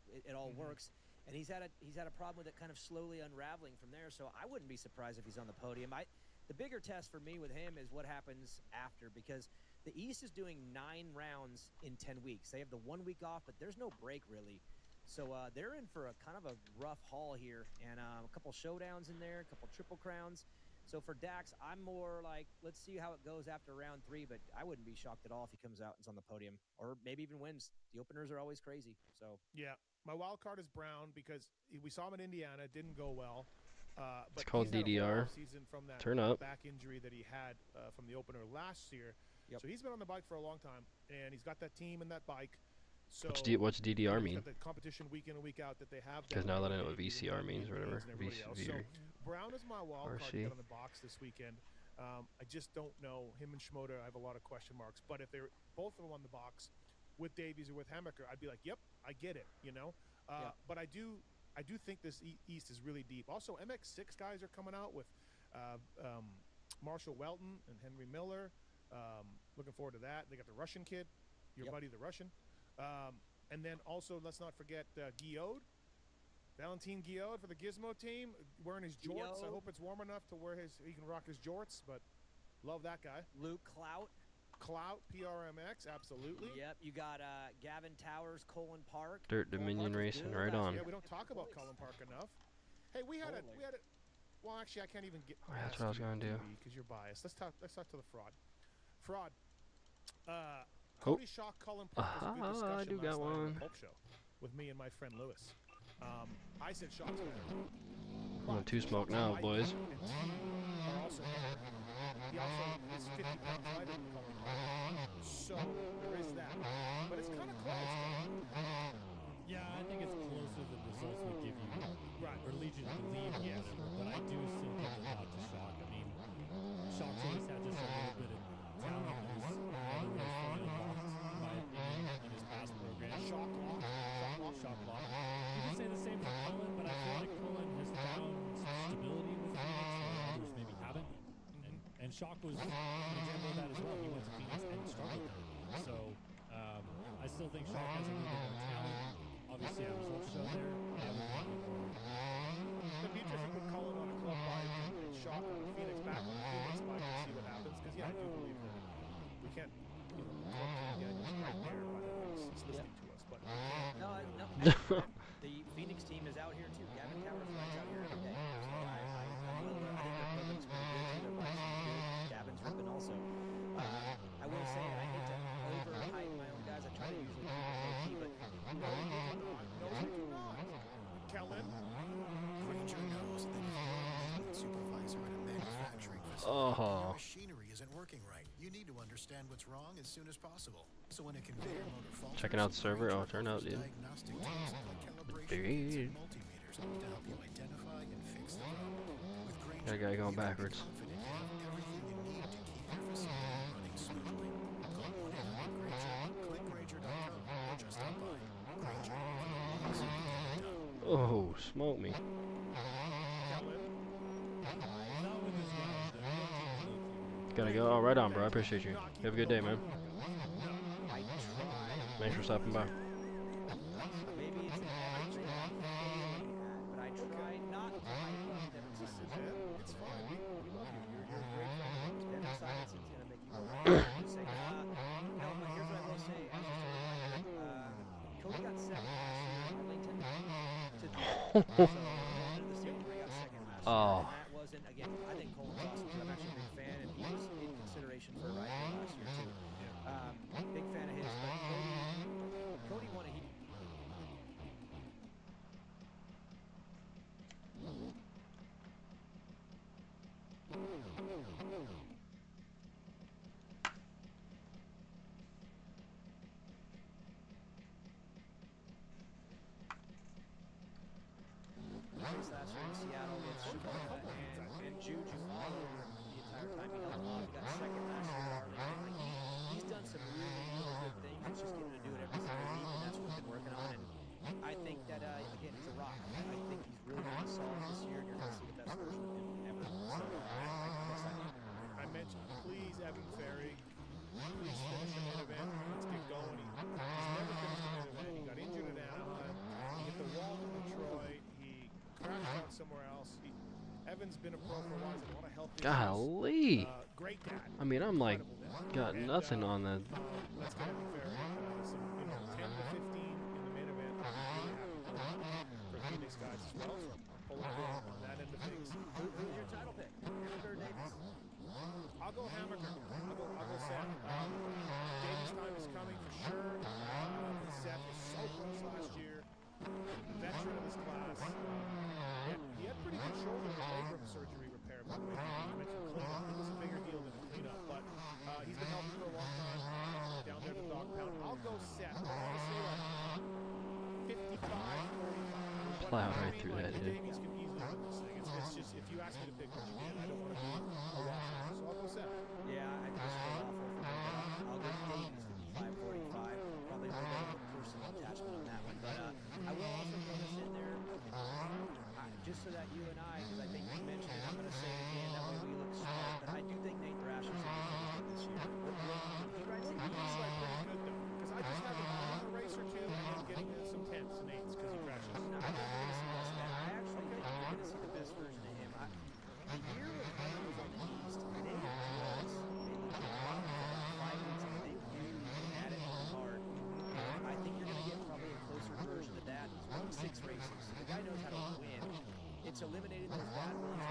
works. And he's had a problem with it kind of slowly unraveling from there. So I wouldn't be surprised if he's on the podium. The bigger test for me with him is what happens after, because the East is doing 9 rounds in 10 weeks. They have the 1 week off, but there's no break really. So they're in for a kind of a rough haul here, and a couple showdowns in there, a couple triple crowns. So for Dax, I'm more like, let's see how it goes after round 3, but I wouldn't be shocked at all if he comes out and is on the podium, or maybe even wins. The openers are always crazy. So yeah, my wild card is Brown because we saw him in Indiana, it didn't go well. But it's called DDR. Season from that Turn up. back injury that he had from the opener last year. Yep. So he's been on the bike for a long time, and he's got that team and that bike. So what's DDR mean? The competition week in and week out that they have. Because now that I know what VCR means or whatever. So Brown is my wild card to get on the box this weekend. I just don't know. Him and Schmoder, I have a lot of question marks. But if they're both of them on the box with Davies or with Hammaker, I'd be like, yep, I get it, you know. But I do think this East is really deep. Also, MX6 guys are coming out with Marshall Welton and Henry Miller. Looking forward to that. They got the Russian kid, your buddy the Russian. And then also, let's not forget Guillaume. Valentin Guillaume for the Gizmo team, wearing his jorts. I hope it's warm enough to wear he can rock his jorts, but love that guy. Luke Clout, PRMX, absolutely. Yep, you got Gavin Towers, Colin Park. Dirt Dominion Racing, right on. Yeah, we don't talk about Colin Park enough. Hey, we had it. Well, actually, I can't even get. Oh, that's what I was gonna do. Because you're biased. Let's talk to the fraud. Fraud. Cody Shock, Colin Park was a good discussion I do last got night on one. the Pulp Show with me and my friend Lewis. I said Shock's better. I'm on 2 smoke now, boys. And team are also better. He also is 50 pounds lighter than Colin Park. So there is that. But it's kind of close. Yeah, I think it's closer than the results would give you, Right. or lead you to believe, or whatever. But I do still give the nod to Shock. I mean, Shock's always had just a little bit of talent. He's never really fully unlocked And Shock was an example of that as well. He went to Phoenix and struggled there. So I still think Shock has a little bit more talent. Obviously, our results show there. But I would probably go. It'd be interesting to call it on a club bike and Shock on a Phoenix, back on a Phoenix bike and see what happens. Because yeah, I do believe that we can't, the club team Daniel's right there. By the way, he's listening to us, but No, the Phoenix team is out here too. Gavin Towers rides out here every day. So I think their program's pretty good too. Their bike's pretty good. Gavin's ripping also. I will say, and I hate to overhype my own guys. I try to usually keep it low key, but no, you do not. Kellen. Granger knows that if you're a maintenance supervisor at a manufacturing facility, Oh. your machinery isn't working right. You need to understand what's wrong as soon as possible. So when a conveyor motor falters, Checking out the server. Oh, turn out, dude. diagnostic tools like calibration Dude. kits and multimeters to help you identify and fix the problem. With Granger, That guy going you can be backwards. confident you have everything you need to keep your facility running smoothly. Call 1-800-GRANGER, click Granger.com, or just stop by. Granger, for the ones who get it done. Oh, smoke me. Kellen. Not with this guy. The real team is low key. Gotta go. Oh, right on, bro. I appreciate you. Have a good day, man. I try. Thanks for stopping by. Maybe it's an average thing, but I try not to hype up them. It's fine. We love you. You're a great friend. Dead silence is gonna make you go. Just say, no, but here's what I will say. As a Cody got second last year in Arlington. So the state where he got second last year. Oh. And that wasn't, again, I think Cole's awesome too. I'm actually a big fan, and he was in consideration for a ride there last year too. Big fan of his, but Cody won a heat. Race last year in Seattle with Shimoda and Juju all over him the entire time. He held him off. He got second last year at Arlington. Like he's done some really, really good things. It's just getting to do it every single week, and that's what we've been working on. And I think that, again, he's a rock. I think he's really going to be solid this year, and you're going to see the best version of him ever. So I guess I mentioned, please, Evan Ferry, please finish the main event. Let's get going. He's never finished the main event. He got injured at Anaheim. He hit the wall in Detroit. He crashed out somewhere else. Evan's been a pro for a while. He's had a lot of health issues. Golly. Great dad. I mean, I'm like, got And, nothing on that. Let's get Evan Ferry. Some, 10 to 15 in the main event. I'm really happy for Phoenix guys as well. So I'm pulling for on that end of things. who's your title pick? Hamilton or Davis? I'll go Hammaker. I'll go Seth. Davis' time is coming for sure. But Seth was so close last year. Veteran of his class. He had pretty good shoulder and labrum surgery repair, by the way. You mentioned cleanup. It was a bigger deal than a cleanup, but he's been healthy for a long time down there at the dog pound. I'll go Seth. I want to say like 55-45. Plow right through that, dude. Davies can easily win this thing. It's just, if you ask me to pick one again, I don't want to be a waffle. So I'll go Seth. Yeah, I think it's a little awful for me, but I'll go Davies 55-45. Probably a little bit of a personal attachment on that one, but I will also throw this in there just so that you and I, because I think you mentioned it, I'm going to say it again, that way we look smart, but I do think Nate Thrasher's going to be good this year. He rides the He's like pretty good though, because I just have him on a race or two and then getting some 10s and 8s because he crashes. No, I think you're going to see less of that. I actually think you're going to see the best version of him. The year when he was on the East, Nate was maybe 5 weeks in, they really went at it hard. I think you're going to get probably a closer version of that. He's won 6 races. So the guy knows how to win. It's eliminated those bad ones.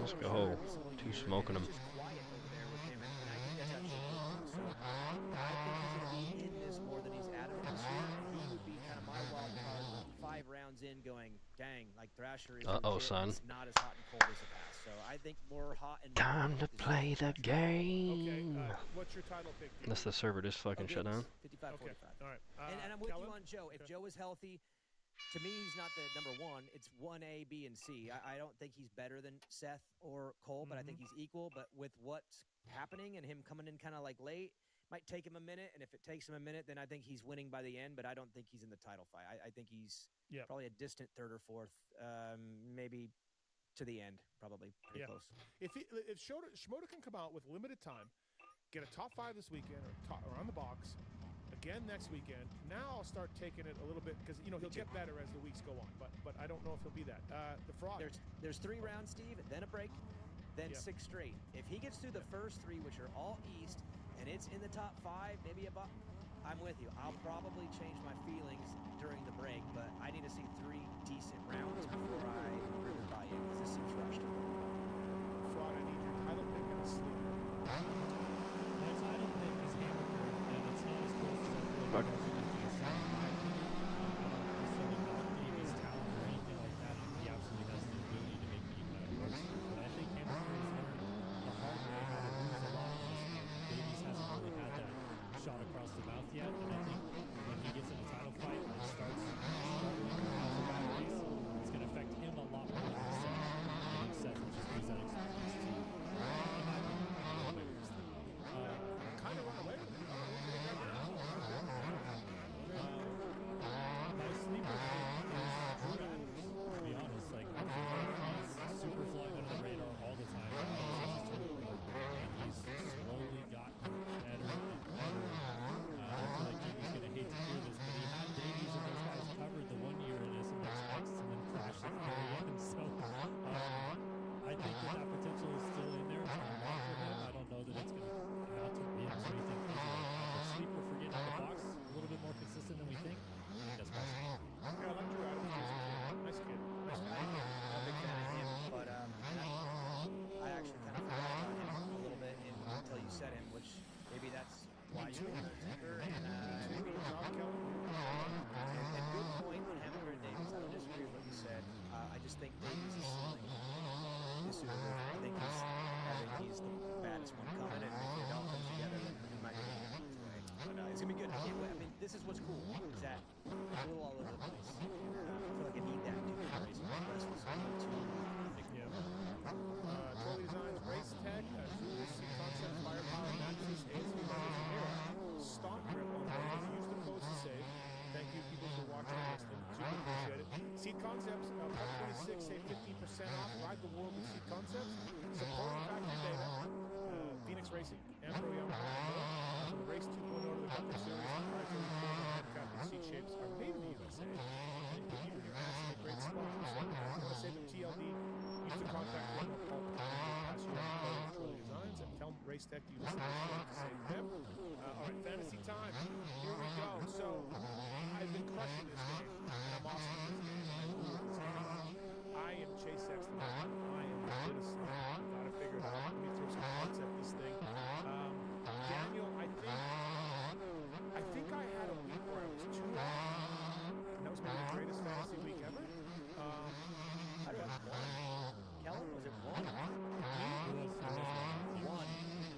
Let's go. Two smoking them. It's just quiet over there with him, and I think that's actually good. So I think he's going to be in this more than he's out of it this year. And he would be kind of my wild card 5 rounds in going, dang, like Thrasher is legit, son. it's not as hot and cold as the past. So I think more hot and Time to play the game. Okay, what's your title pick? Unless the server just fucking shut down. 55-45. Okay, all right. And I'm with Kellen? you on Joe. If Joe is healthy, to me, he's not the number 1. It's 1A, B, and C. I don't think he's better than Seth or Cole, but I think he's equal. But with what's happening and him coming in kind of like late, might take him a minute. And if it takes him a minute, then I think he's winning by the end. But I don't think he's in the title fight. I think he's probably a distant 3rd or 4th, maybe to the end, probably pretty Yeah. close. If Shimoda can come out with limited time, get a top 5 this weekend or on the box, again next weekend, now I'll start taking it a little bit because he'll get better as the weeks go on. But I don't know if he'll be that. The fraud. There's 3 rounds, Steve, then a break, then 6 straight. If he gets through the first 3, which are all East, and it's in the top 5, maybe about, I'm with you. I'll probably change my feelings during the break, but I need to see 3 decent rounds before I really buy in because this seems rushed. Fraud. I need your title pick and a sleeper. My title pick is Hamburger, and it's not as close as I feel like Okay. Davies' talent or anything like that, and he absolutely has the ability to make me work. But I think Hamburger has learned the hard way how to lose a lot in this one. Davies hasn't really had that shot across the mouth yet, and I think when he gets in a title fight and starts struggling with the back race, it's going to affect him a lot more than Seth. I think Seth will just lose that experience too. In my opinion, Kind of run away with it. my sleeper pick is Drew Adams, to be honest. Like, he's super flying under the radar all the time. And he's slowly gotten better and better. I feel like he's going to hate to hear this, but he had Davies and those guys covered the 1 year in SMX and then crashed at the very end. So I think that potential is still in there. It's going to work for him. I don't know that it's going to amount to wins or anything crazy like that. But sleeper for getting in the box, a little bit more consistent than we think. I think that's possible. Yeah, I like Drew Adams. Nice kid. Nice kid. I'm a big fan of him, but I actually kind of forgot about him a little bit until you said him, which maybe that's why you were the tinker. And good point on Hamilton and Davies. I don't disagree with what you said. I just think Davies is ceiling is super good. I think he's the baddest one coming, and if it all comes together, then we might be able to put it away. But it's gonna be good. I can't wait. I mean, this is what's cool. Is that it's a little all over the place. I feel like I need that to be racing. This was too. Trolley Designs, Race Tech, Julius, C Concept, Firepower, Maxis, ASV Motors, Mirror, Stock Grip on those. Use the codes to save. Thank you, people, for watching and listening. Super appreciate it. Seed Concepts, Part 26, save 15% off. Ride the world with Seed Concepts. Supporting Factory Data, Phoenix Racing, and Pro Yamaha. From the Race 2.0 to the Comfort Series, proprietary handcrafted seat shapes are made in the USA. And you put you and your ass in a great spot. So if you want to save them TLD, use the contact form or call pass you on the code of Trolley Designs and tell them Race Tech you listen to this show to save them. All right, fantasy time. Here we go. So I've been crushing this game, and I'm awesome at this game. I rule this game. I am Chase Sexton. I am legit a star. Gotta figure it out. Let me throw some points at this thing. Daniel, I think I had a week where I was 2 off, and that was maybe the greatest fantasy week ever. I don't know. Kellen, was it 1? One.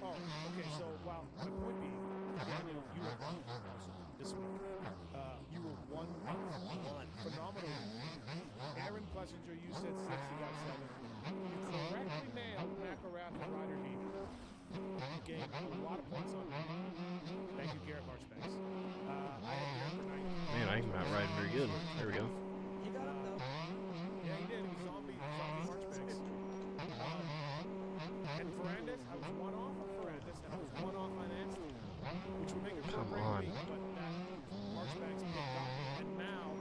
Oh, okay. So, well, my point being, Daniel, you were awesome this week. You were 1 off. Phenomenal. Aaron Plessinger, you said 6, you got 7. You correctly nailed McElrath and Ryder D. You gained a lot of points on me. Thank you, Garrett Marchbanks. I had Garrett for 9. Man, I'm not riding very good. There we go. He got up though. Yeah, he did. It was zombie Marchbanks. And Ferrandis, I was 1 off on Ferrandis, and I was 1 off on Anstey, which would make it Come a great on. week, but that Marchbanks picked up. And now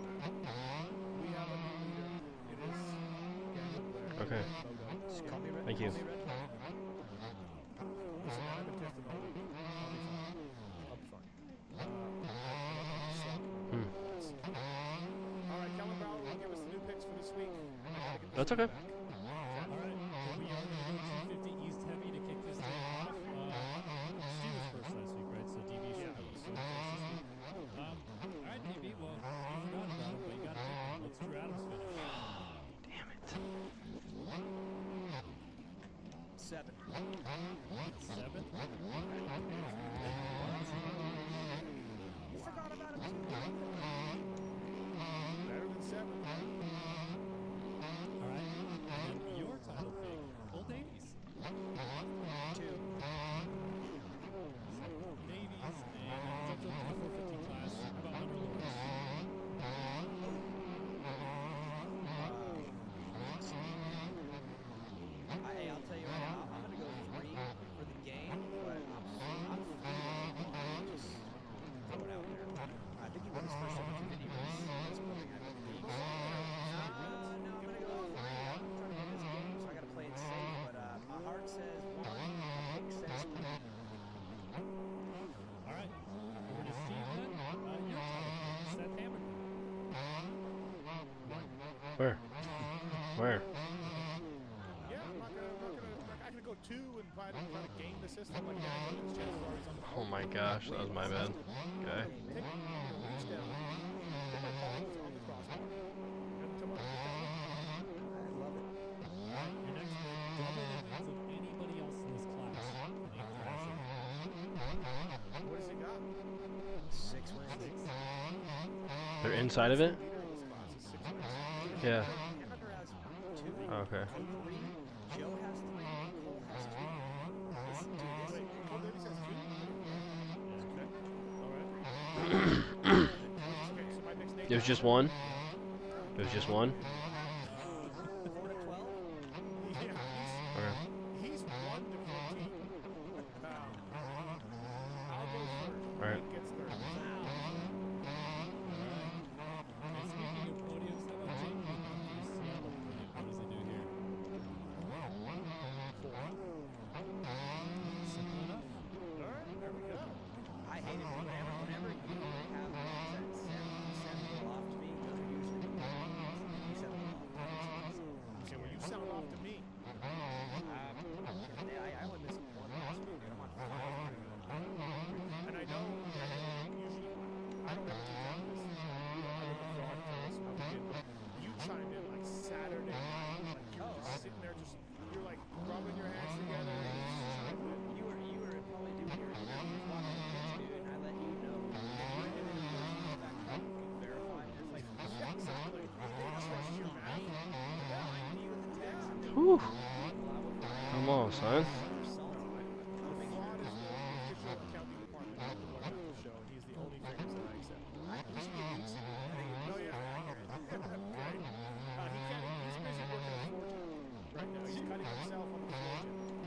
we have a new leader. It is Daniel Blair. Okay. Just call me Red. Thank you. Call me Red. Listen, I've been testing all week. I'll be fine. All right, Kellen Bauer will give us the new picks for this week. That's okay. All right, well, we are going to go 250 East Heavy to kick this thing off. Steve was first last week, right? So DB should be so first this week. All right, DB, well, you forgot about him, but you got to pick him. Let's Drew Adams finish. Damn it. 7. 7? You forgot about him too. Better than 7. All right, and your title pick, Old Davies. 2. Davies, and jumped up to the 450 class. How about Hunter Lawrence? Where? Where? Yeah, I'm not gonna go 2 and try to game the system like Daniel is. Chances are he's on the Oh phone. my gosh, that was my bad. Okay. Reach down. Put my palms on the crossbar. And come on, get that one. I love it. All right, your next bid, double the wins of anybody else in this class. Nate Thrasher. What has he got? 6 wins. They're inside of it? Leader of this class is 6 wins. Yeah. Hunter has 2. Okay. Cole 3. Joe has 3. Cole has 2. Wait, Cole Davies has 2? Okay. All right. Okay, so my next Nate There's just Thrasher. one? There's just one? 4 to 12. Yeah, Okay. he's 1 to 14. I'll go first. All right. Nate gets third. And speaking of podiums, how about Jake with the Seattle podium? What does he do here? Simple enough. All right, there we go. I hate it whenever you have that send people off to me. Those are usually you send them off. Okay, well, you sound off to me. I only missed 1 last week, dude. I'm on 5. And I know usually I don't ever keep track of this. I don't know if tell us how we did, but you chimed in like Saturday night, like you were just sitting there, you're like rubbing your hands together. You were probably doing your walking kids, dude, and I let you know. And then of course you go back and you verify, and it's like, Yeah, exactly. They trust you, man. yeah, I knew the text. Whew. Well, I would Come on, son. The fraud is the official accounting department of the Black Apple Show, and he's the only figures that I accept. No, yeah. Okay. He can't. He's busy working at Fortune right now. He's cutting himself on the Fortune.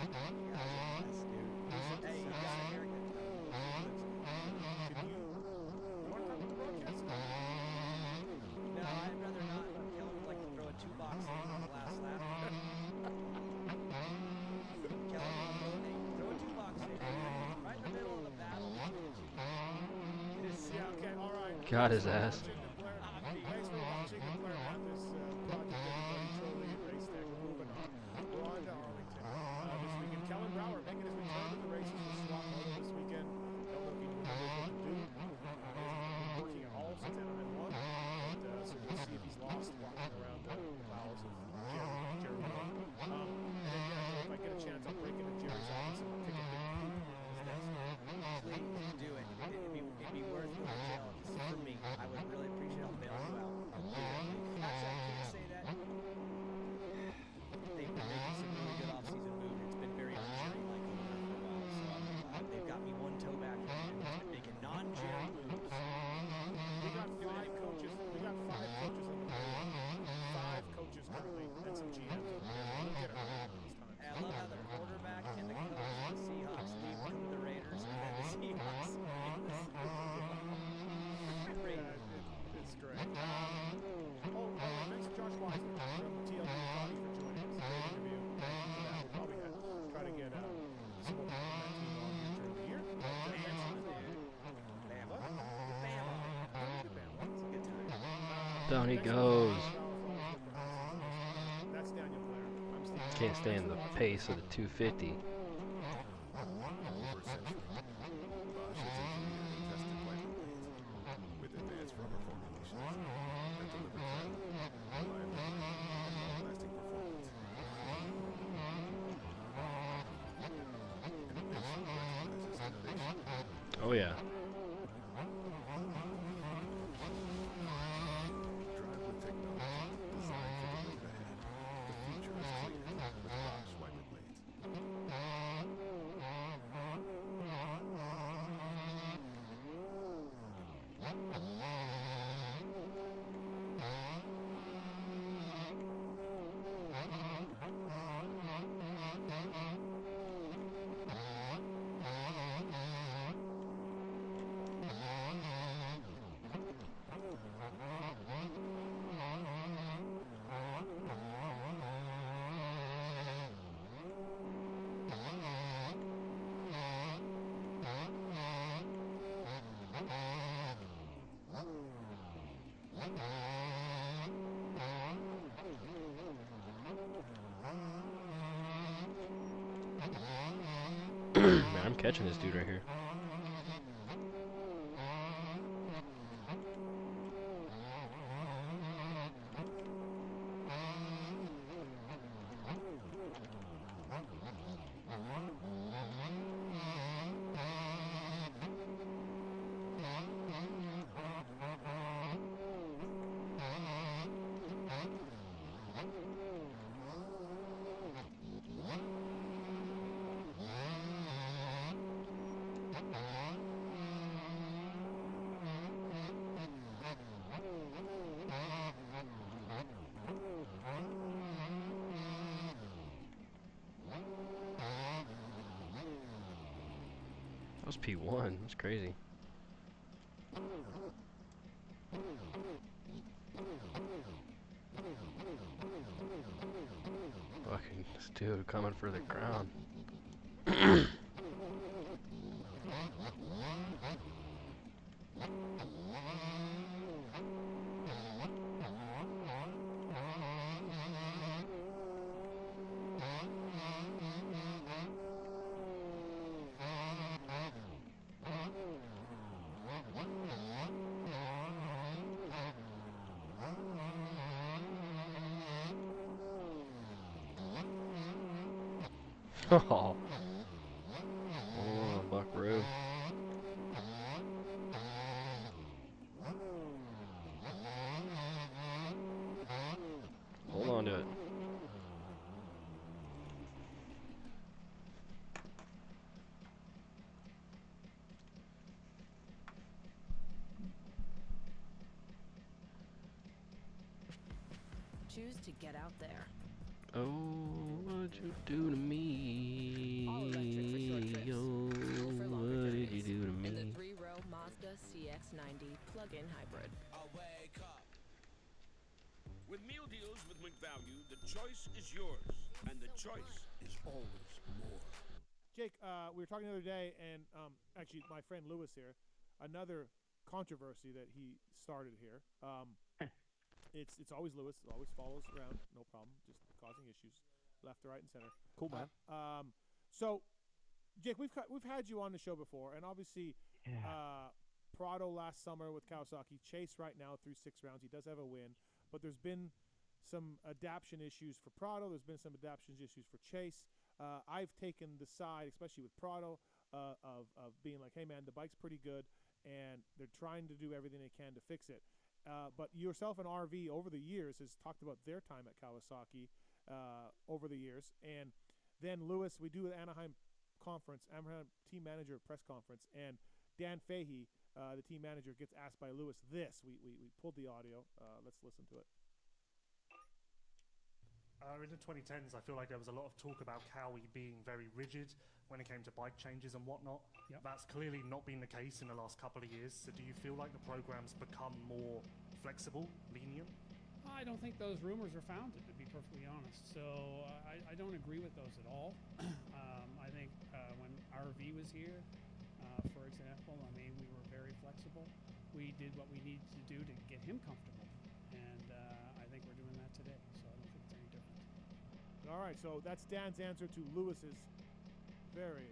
Hey, you got a haircut. Can you want to talk about the broadcast? No, I'd rather not. Kellen would like to throw a 2-box thing on the last lap. Kellen, throw a 2-box in. Right in the middle of the battle. Yeah, okay, all right. Got his ass. Thanks for watching the Blair Mathis project, everybody. Trolley and Race Tech. We're moving on. We're on to Arlington. This weekend, Kellen Brower making his return to the races with Swap Moto this weekend. Don't know if he knows what to do. He hasn't been working at all since Anaheim won. But, so we'll see if he's lost walking around the bowels of Jerry Moore. And then, yeah, if I get a chance, I'll break into Jerry's office and pick a big poop his desk. Please do it. It'd be worth going to jail for me. I would really appreciate it. I'll bail you out. Actually, I can't say that. They've been making some really good off-season moves. It's been very un-Jerry-like over there for a while. So they've got me 1 toe back and making non-Jerry moves. We got 5 coaches. We got 5 coaches on the board. 5 coaches currently and some GMs. We'll get it right this time. And I love how the quarterback and the coach of the Seahawks leave to the Raiders, and then the Seahawks make the Super Bowl. Raiders. It's great. I mentioned Josh Wiseman from TLC Body for joining us. Great interview. Thank you for that. We'll probably try to get some more from that team on here during the year. Bama. It's a good time. Down he goes. That's Daniel Blair. I'm Steve. Can't stand the pace of the 250. For a century, Bosch has engineered and tested wiper blades with advanced rubber formulations that deliver clarity, reliability, and long-lasting performance. Innovation recognizes innovation. Oh yeah. Drive with technology designed for the road ahead. The future is clear with Bosch wiper blades. catching this dude right here. That was P1. That's crazy. Fucking this dude coming for the crown. Oh, Buckaroo. Hold on to it. Choose to get out there. Oh, what'd you do to me? All electric for short trips. Oh, Fuel for longer what did journeys. you do to And the me? 3-row Mazda CX-90 plug-in hybrid. I'll wake up. With meal deals with McValue, the choice is yours, and the choice is always more. Jake, we were talking the other day, and actually, my friend Lewis here, another controversy that he started here. It's always Lewis, always follows around, no problem, just causing issues, left to right and center. Cool, man. So, Jake, we've had you on the show before, and obviously, Prado last summer with Kawasaki, Chase right now through 6 rounds. He does have a win, but there's been some adaptation issues for Prado. There's been some adaptation issues for Chase. I've taken the side, especially with Prado, of being like, hey, man, the bike's pretty good, and they're trying to do everything they can to fix it. But yourself and RV over the years has talked about their time at Kawasaki over the years. And then Lewis, we do an Anaheim conference, Anaheim team manager press conference, and Dan Fahey, the team manager, gets asked by Lewis this. We pulled the audio. Let's listen to it. In the 2010s, I feel like there was a lot of talk about Cowie being very rigid when it came to bike changes and whatnot. Yep. That's clearly not been the case in the last couple of years. So do you feel like the program's become more flexible, lenient? I don't think those rumors are founded, to be perfectly honest. So I don't agree with those at all. I think when RV was here, for example, I mean, we were very flexible. We did what we needed to do to get him comfortable. And I think we're doing that today. So I don't think it's any different. All right, so that's Dan's answer to Lewis's very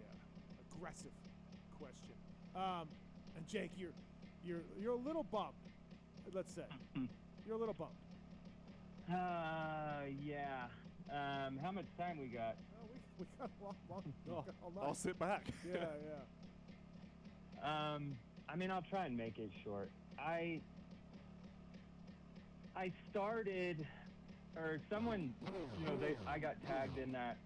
aggressive question. And Jake, you're a little bummed. Let's say you're a little bummed. Yeah. How much time we got? We got a long we got all night. I'll sit back. Yeah. I mean, I'll try and make it short. I started, or someone, I got tagged in that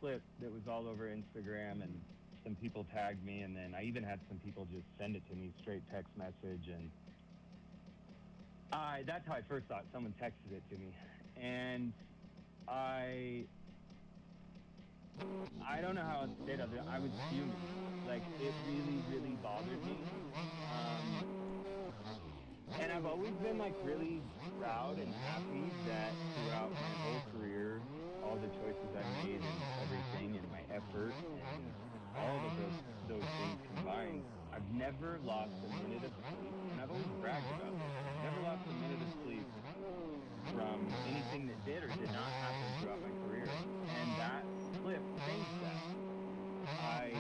clip that was all over Instagram, and some people tagged me, and then I even had some people just send it to me straight text message, and that's how I first saw it. Someone texted it to me, and I don't know how to say it. I was fuming. Like, it really, really bothered me. And I've always been, like, really proud and happy that throughout my whole career, all the choices I made and everything and my effort and all of those things combined, I've never lost a minute of sleep. And I've always bragged about this. I've never lost a minute of sleep from anything that did or did not happen throughout my career. And that clip changed that. I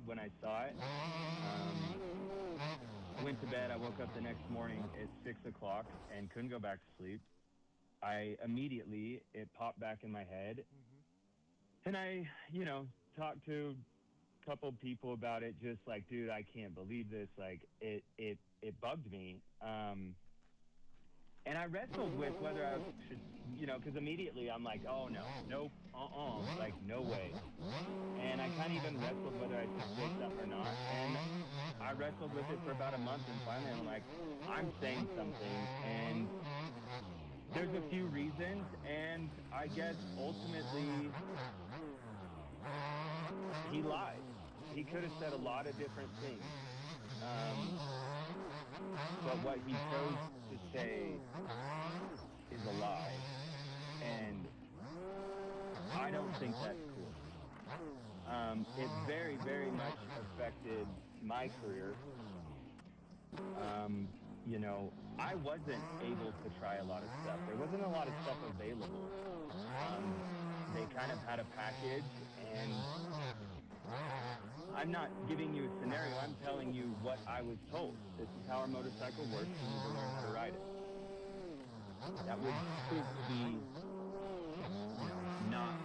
when I saw it. I went to bed. I woke up the next morning at 6 o'clock and couldn't go back to sleep. It popped back in my head. And I, talked to a couple people about it, just like, dude, I can't believe this. Like, it bugged me. And I wrestled with whether I should, because immediately I'm like, oh, no, nope, like, no way. And I kind of even wrestled whether I should say something or not. And I wrestled with it for about a month, and finally I'm like, I'm saying something. And there's a few reasons, and I guess ultimately he lied. He could have said a lot of different things. But what he chose to say is a lie. And I don't think that's cool. It very, very much affected my career. I wasn't able to try a lot of stuff. There wasn't a lot of stuff available. They kind of had a package, and I'm not giving you a scenario. I'm telling you what I was told. This is how our motorcycle works. You need to learn how to ride it. That would prove to be, not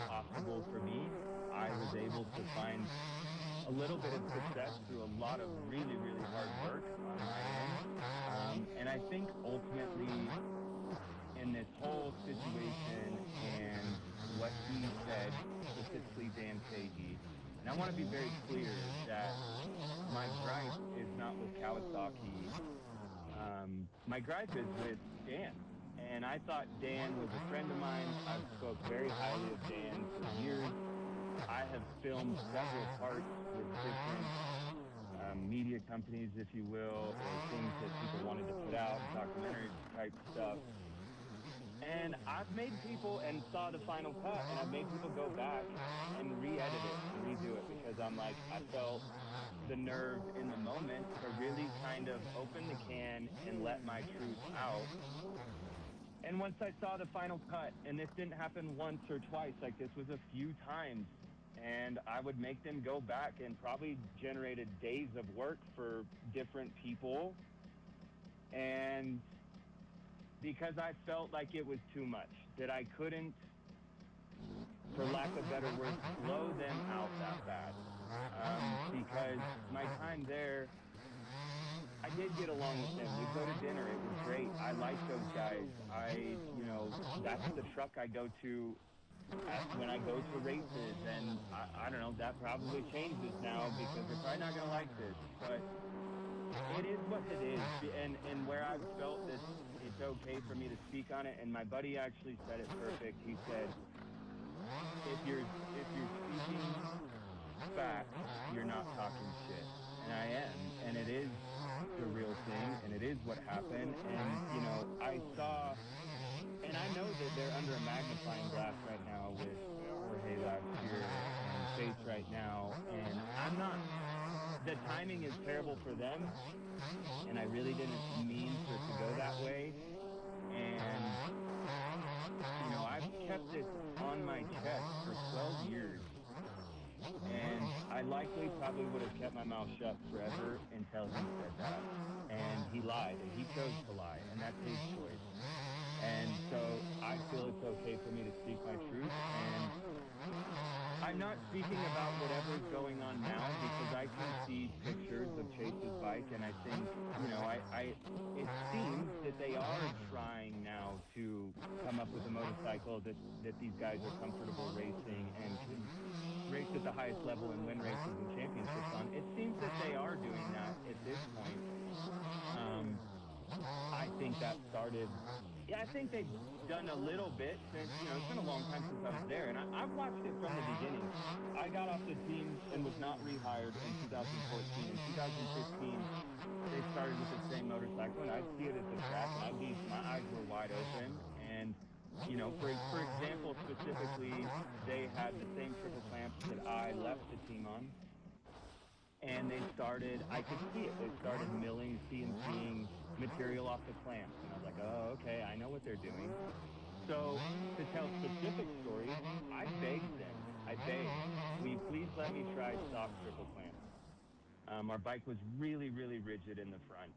possible for me. I was able to find a little bit of success through a lot of really, really hard work on my end. And I think ultimately in this whole situation and what he said, specifically Dan Fahey, and I want to be very clear that my gripe is not with Kawasaki. My gripe is with Dan. And I thought Dan was a friend of mine. I've spoke very highly of Dan for years. I have filmed several parts with different media companies, if you will, or things that people wanted to put out, documentary type stuff. And I've made people and saw the final cut, and I've made people go back and re-edit it and redo it because I'm like, I felt the nerve in the moment to really kind of open the can and let my truth out. And once I saw the final cut, and this didn't happen once or twice, like this was a few times, and I would make them go back and probably generated days of work for different people. And because I felt like it was too much, that I couldn't, for lack of better words, blow them out that bad. Because my time there, I did get along with them. We'd go to dinner. It was great. I like those guys. That's the truck I go to when I go to races. And I don't know, that probably changes now because they're probably not going to like this. But it is what it is. And where I've felt that it's okay for me to speak on it, and my buddy actually said it perfect. He said, if you're speaking facts, you're not talking shit. And I am. And it is the real thing, and it is what happened. And I saw, and I know that they're under a magnifying glass right now with Jorge last year and Chase right now, and I'm not, the timing is terrible for them, and I really didn't mean for it to go that way. And I've kept this on my chest for 12 years. And I likely probably would have kept my mouth shut forever until he said that. And he lied, and he chose to lie, and that's his choice. And so I feel it's okay for me to speak my truth. And I'm not speaking about whatever's going on now because I can see pictures of Chase's bike, and I think, it seems that they are trying now to come up with a motorcycle that these guys are comfortable racing and can race at the highest level and win races and championships on. It seems that they are doing that at this point. I think that started, I think they've done a little bit since, it's been a long time since I was there, and I've watched it from the beginning. I got off the team and was not rehired in 2014. In 2015, they started with the same motorcycle, and I'd see it at the track, and my eyes were wide open. And for example, specifically, they had the same triple clamps that I left the team on. And they started, I could see it, they started milling, CNCing material off the clamps. And I was like, oh, okay, I know what they're doing. So to tell specific stories, I begged them I begged, will you please let me try stock triple clamps? Our bike was really, really rigid in the front.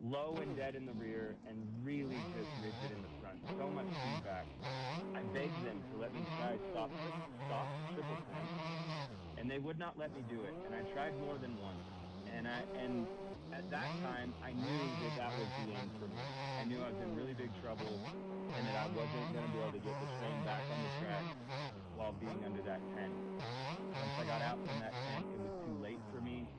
Low and dead in the rear, and really just rigid in the front. So much feedback. I begged them to let me try stock triple clamp, and they would not let me do it. And I tried more than once. And at that time, I knew that that was the end for me. I knew I was in really big trouble, and that I wasn't going to be able to get the train back on the track while being under that tent. Once I got out from that tent, it was too late for me.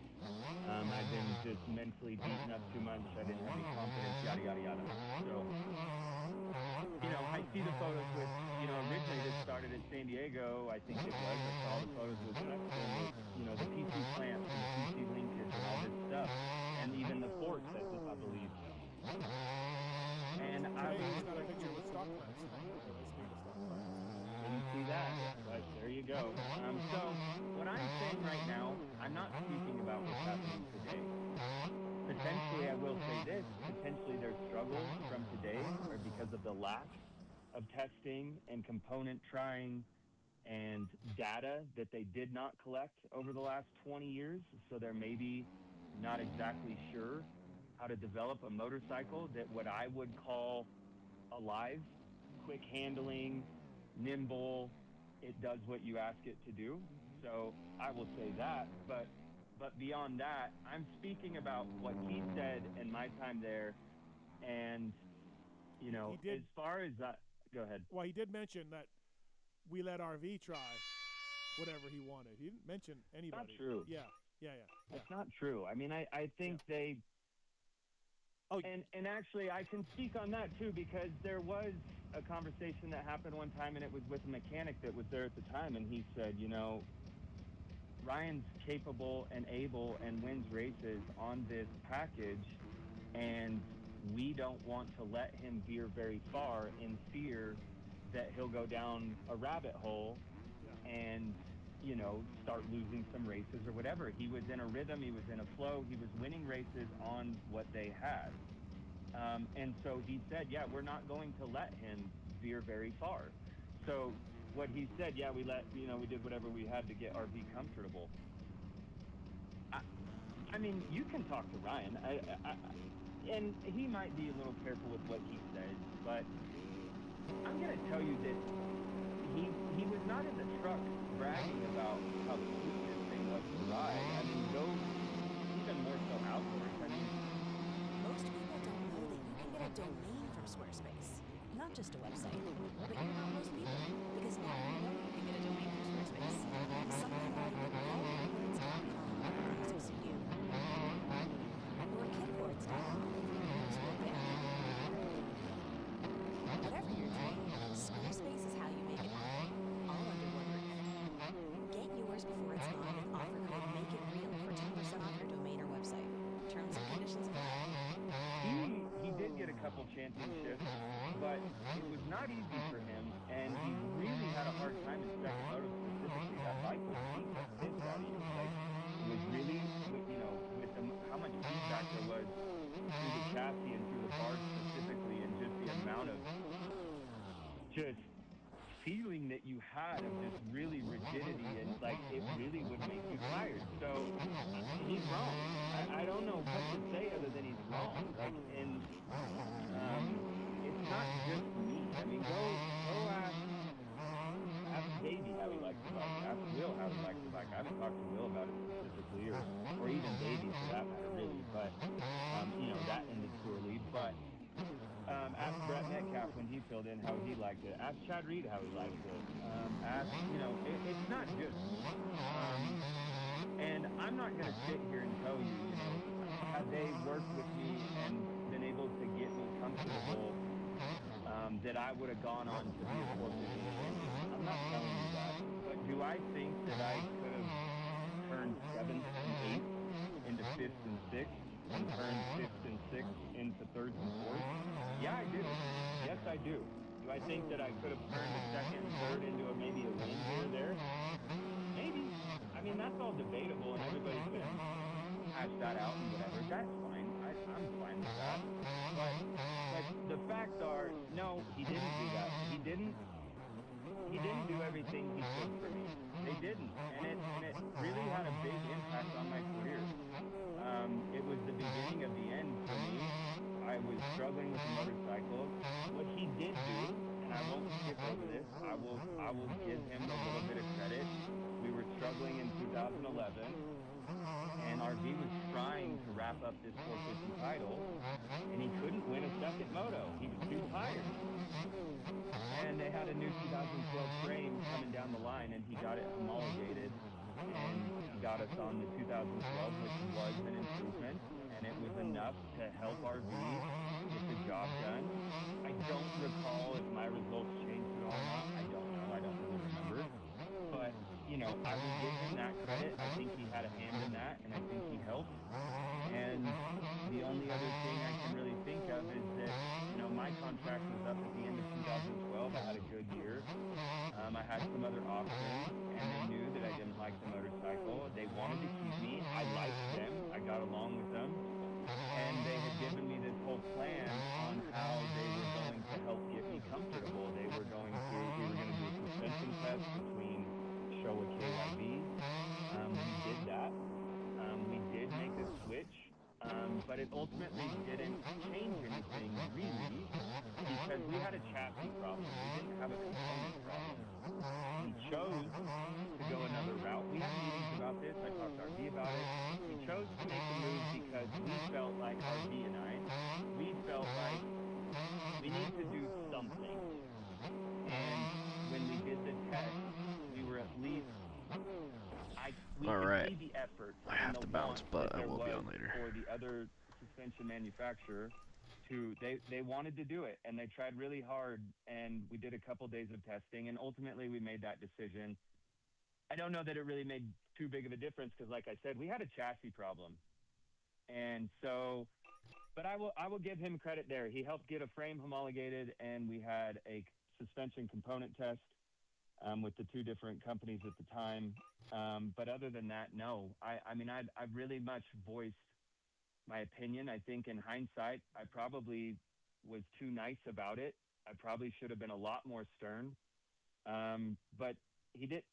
I've been just mentally beaten up too much. I didn't have any confidence, yada, yada, yada. So, I see the photos with, originally this started at San Diego, I think it was. I saw the photos with Sexton with, the PC clamps and the PC linkage and all this stuff. And even the forks, I believe. And I He's got a picture with stock clamps. Speaking of stock clamps. Didn't see that, but there you go. So what I'm saying right now, I'm not speaking about what's happening today. Potentially, I will say this, potentially their struggles from today are because of the lack of testing and component trying and data that they did not collect over the last 20 years. So they're maybe not exactly sure how to develop a motorcycle that what I would call alive, quick handling, nimble, it does what you ask it to do. So I will say that, but beyond that, I'm speaking about what he said in my time there, and as far as that, go ahead. Well, he did mention that we let RV try whatever he wanted. He didn't mention anybody. Not true. Yeah. That's not true. I mean, I think they. Oh, and actually, I can speak on that too, because there was a conversation that happened one time, and it was with a mechanic that was there at the time, and he said, Ryan's capable and able and wins races on this package, and we don't want to let him veer very far in fear that he'll go down a rabbit hole and, start losing some races or whatever. He was in a rhythm, he was in a flow, he was winning races on what they had. And so he said, we're not going to let him veer very far. So what he said, we did whatever we had to get RV comfortable. I mean, you can talk to Ryan, and he might be a little careful with what he says, but I'm going to tell you that he was not in the truck bragging about how sweet this thing was to ride. I mean, go even more so outdoors. I mean, most people don't know that you can get a domain from Squarespace. Not just a website, but you're not most people, because now you know you can get a domain from Squarespace. Something like vaultwords.com for Music Studio, or kidboards.com for your musical band. Whatever you're doing, Squarespace is how you make it happen, all under one roof. Get yours before it's gone with offer code MAKEITREAL for 10% off your domain or website. Terms and conditions apply. He did get a couple championships, but it was not easy for him, and he really had a hard time in second moto specifically. That bike was beat the piss out of you. Like, it was really, with how much feedback there was through the chassis and through the bars specifically, and just the amount of just feeling that you had of just really rigidity, and like it really would make you tired. So he's wrong. I don't know what to say other than he's wrong. Like, and it's not just me. I mean, go ask Davey how he likes the bike. Ask Will how he likes the bike. I haven't talked to Will about it specifically, or even Davey for that matter, really. But that ended poorly. But ask Brett Metcalf when he filled in how he liked it. Ask Chad Reed how he liked it. It's not just me. And I'm not going to sit here and tell you, have they worked with me and been able to get me comfortable, that I would have gone on to be a 450 champion. I'm not telling you that. But do I think that I could have turned 7th and 8th into 5th and 6th, and turned 5th and 6th into 3rd and 4th? Yeah, I do. Yes, I do. Do I think that I could have turned a 2nd and 3rd into maybe a win here or there? Maybe. I mean, that's all debatable, and everybody can hash that out and whatever. That's fine. I'm fine with that. But the facts are, no, he didn't do that. He didn't he didn't do everything he could for me. They didn't, and it really had a big impact on my career. It was the beginning of the end for me. I was struggling with the motorcycle. What he did do, and I won't skip over this, I will give him a little bit of credit. We were struggling in 2011, and RV was trying to wrap up this 450 title, and he couldn't win a second moto. He was too tired. And they had a new 2012 frame coming down the line, and he got it homologated, and he got us on the 2012, which was an improvement, and it was enough to help RV get the job done. I don't recall if my results changed at all or not. I don't know. I don't really remember. But, you know, I will give him that credit. I think he had a hand in that, and I think he helped. And the only other thing I can really think of is that, you know, my contract was up at the end of 2012. I had a good year. I had some other options, and they knew that I didn't like the motorcycle. They wanted to keep me. I liked them. I got along with them. And they had given me this whole plan on how they were going to help get me comfortable. We were going to do a suspension test between Showa KYB. We did that. We did make a switch, but it ultimately didn't change anything really, because we had a chassis problem. We didn't have a component problem. We chose to go another route. We had meetings about this. I talked to RV about it. We chose to make the move because we felt like RV and we felt like we need to do something. And when we did the test, we were at least we All could right. see the effort I and have the to bounce, want but that I there will be was on later. for the other suspension manufacturer to they wanted to do it, and they tried really hard, and we did a couple days of testing, and ultimately we made that decision. I don't know that it really made too big of a difference because, like I said, we had a chassis problem, and so. But I will give him credit there. He helped get a frame homologated, and we had a suspension component test with the two different companies at the time. But other than that, no. I mean, I really much voiced my opinion. I think in hindsight, I probably was too nice about it. I probably should have been a lot more stern. But he did.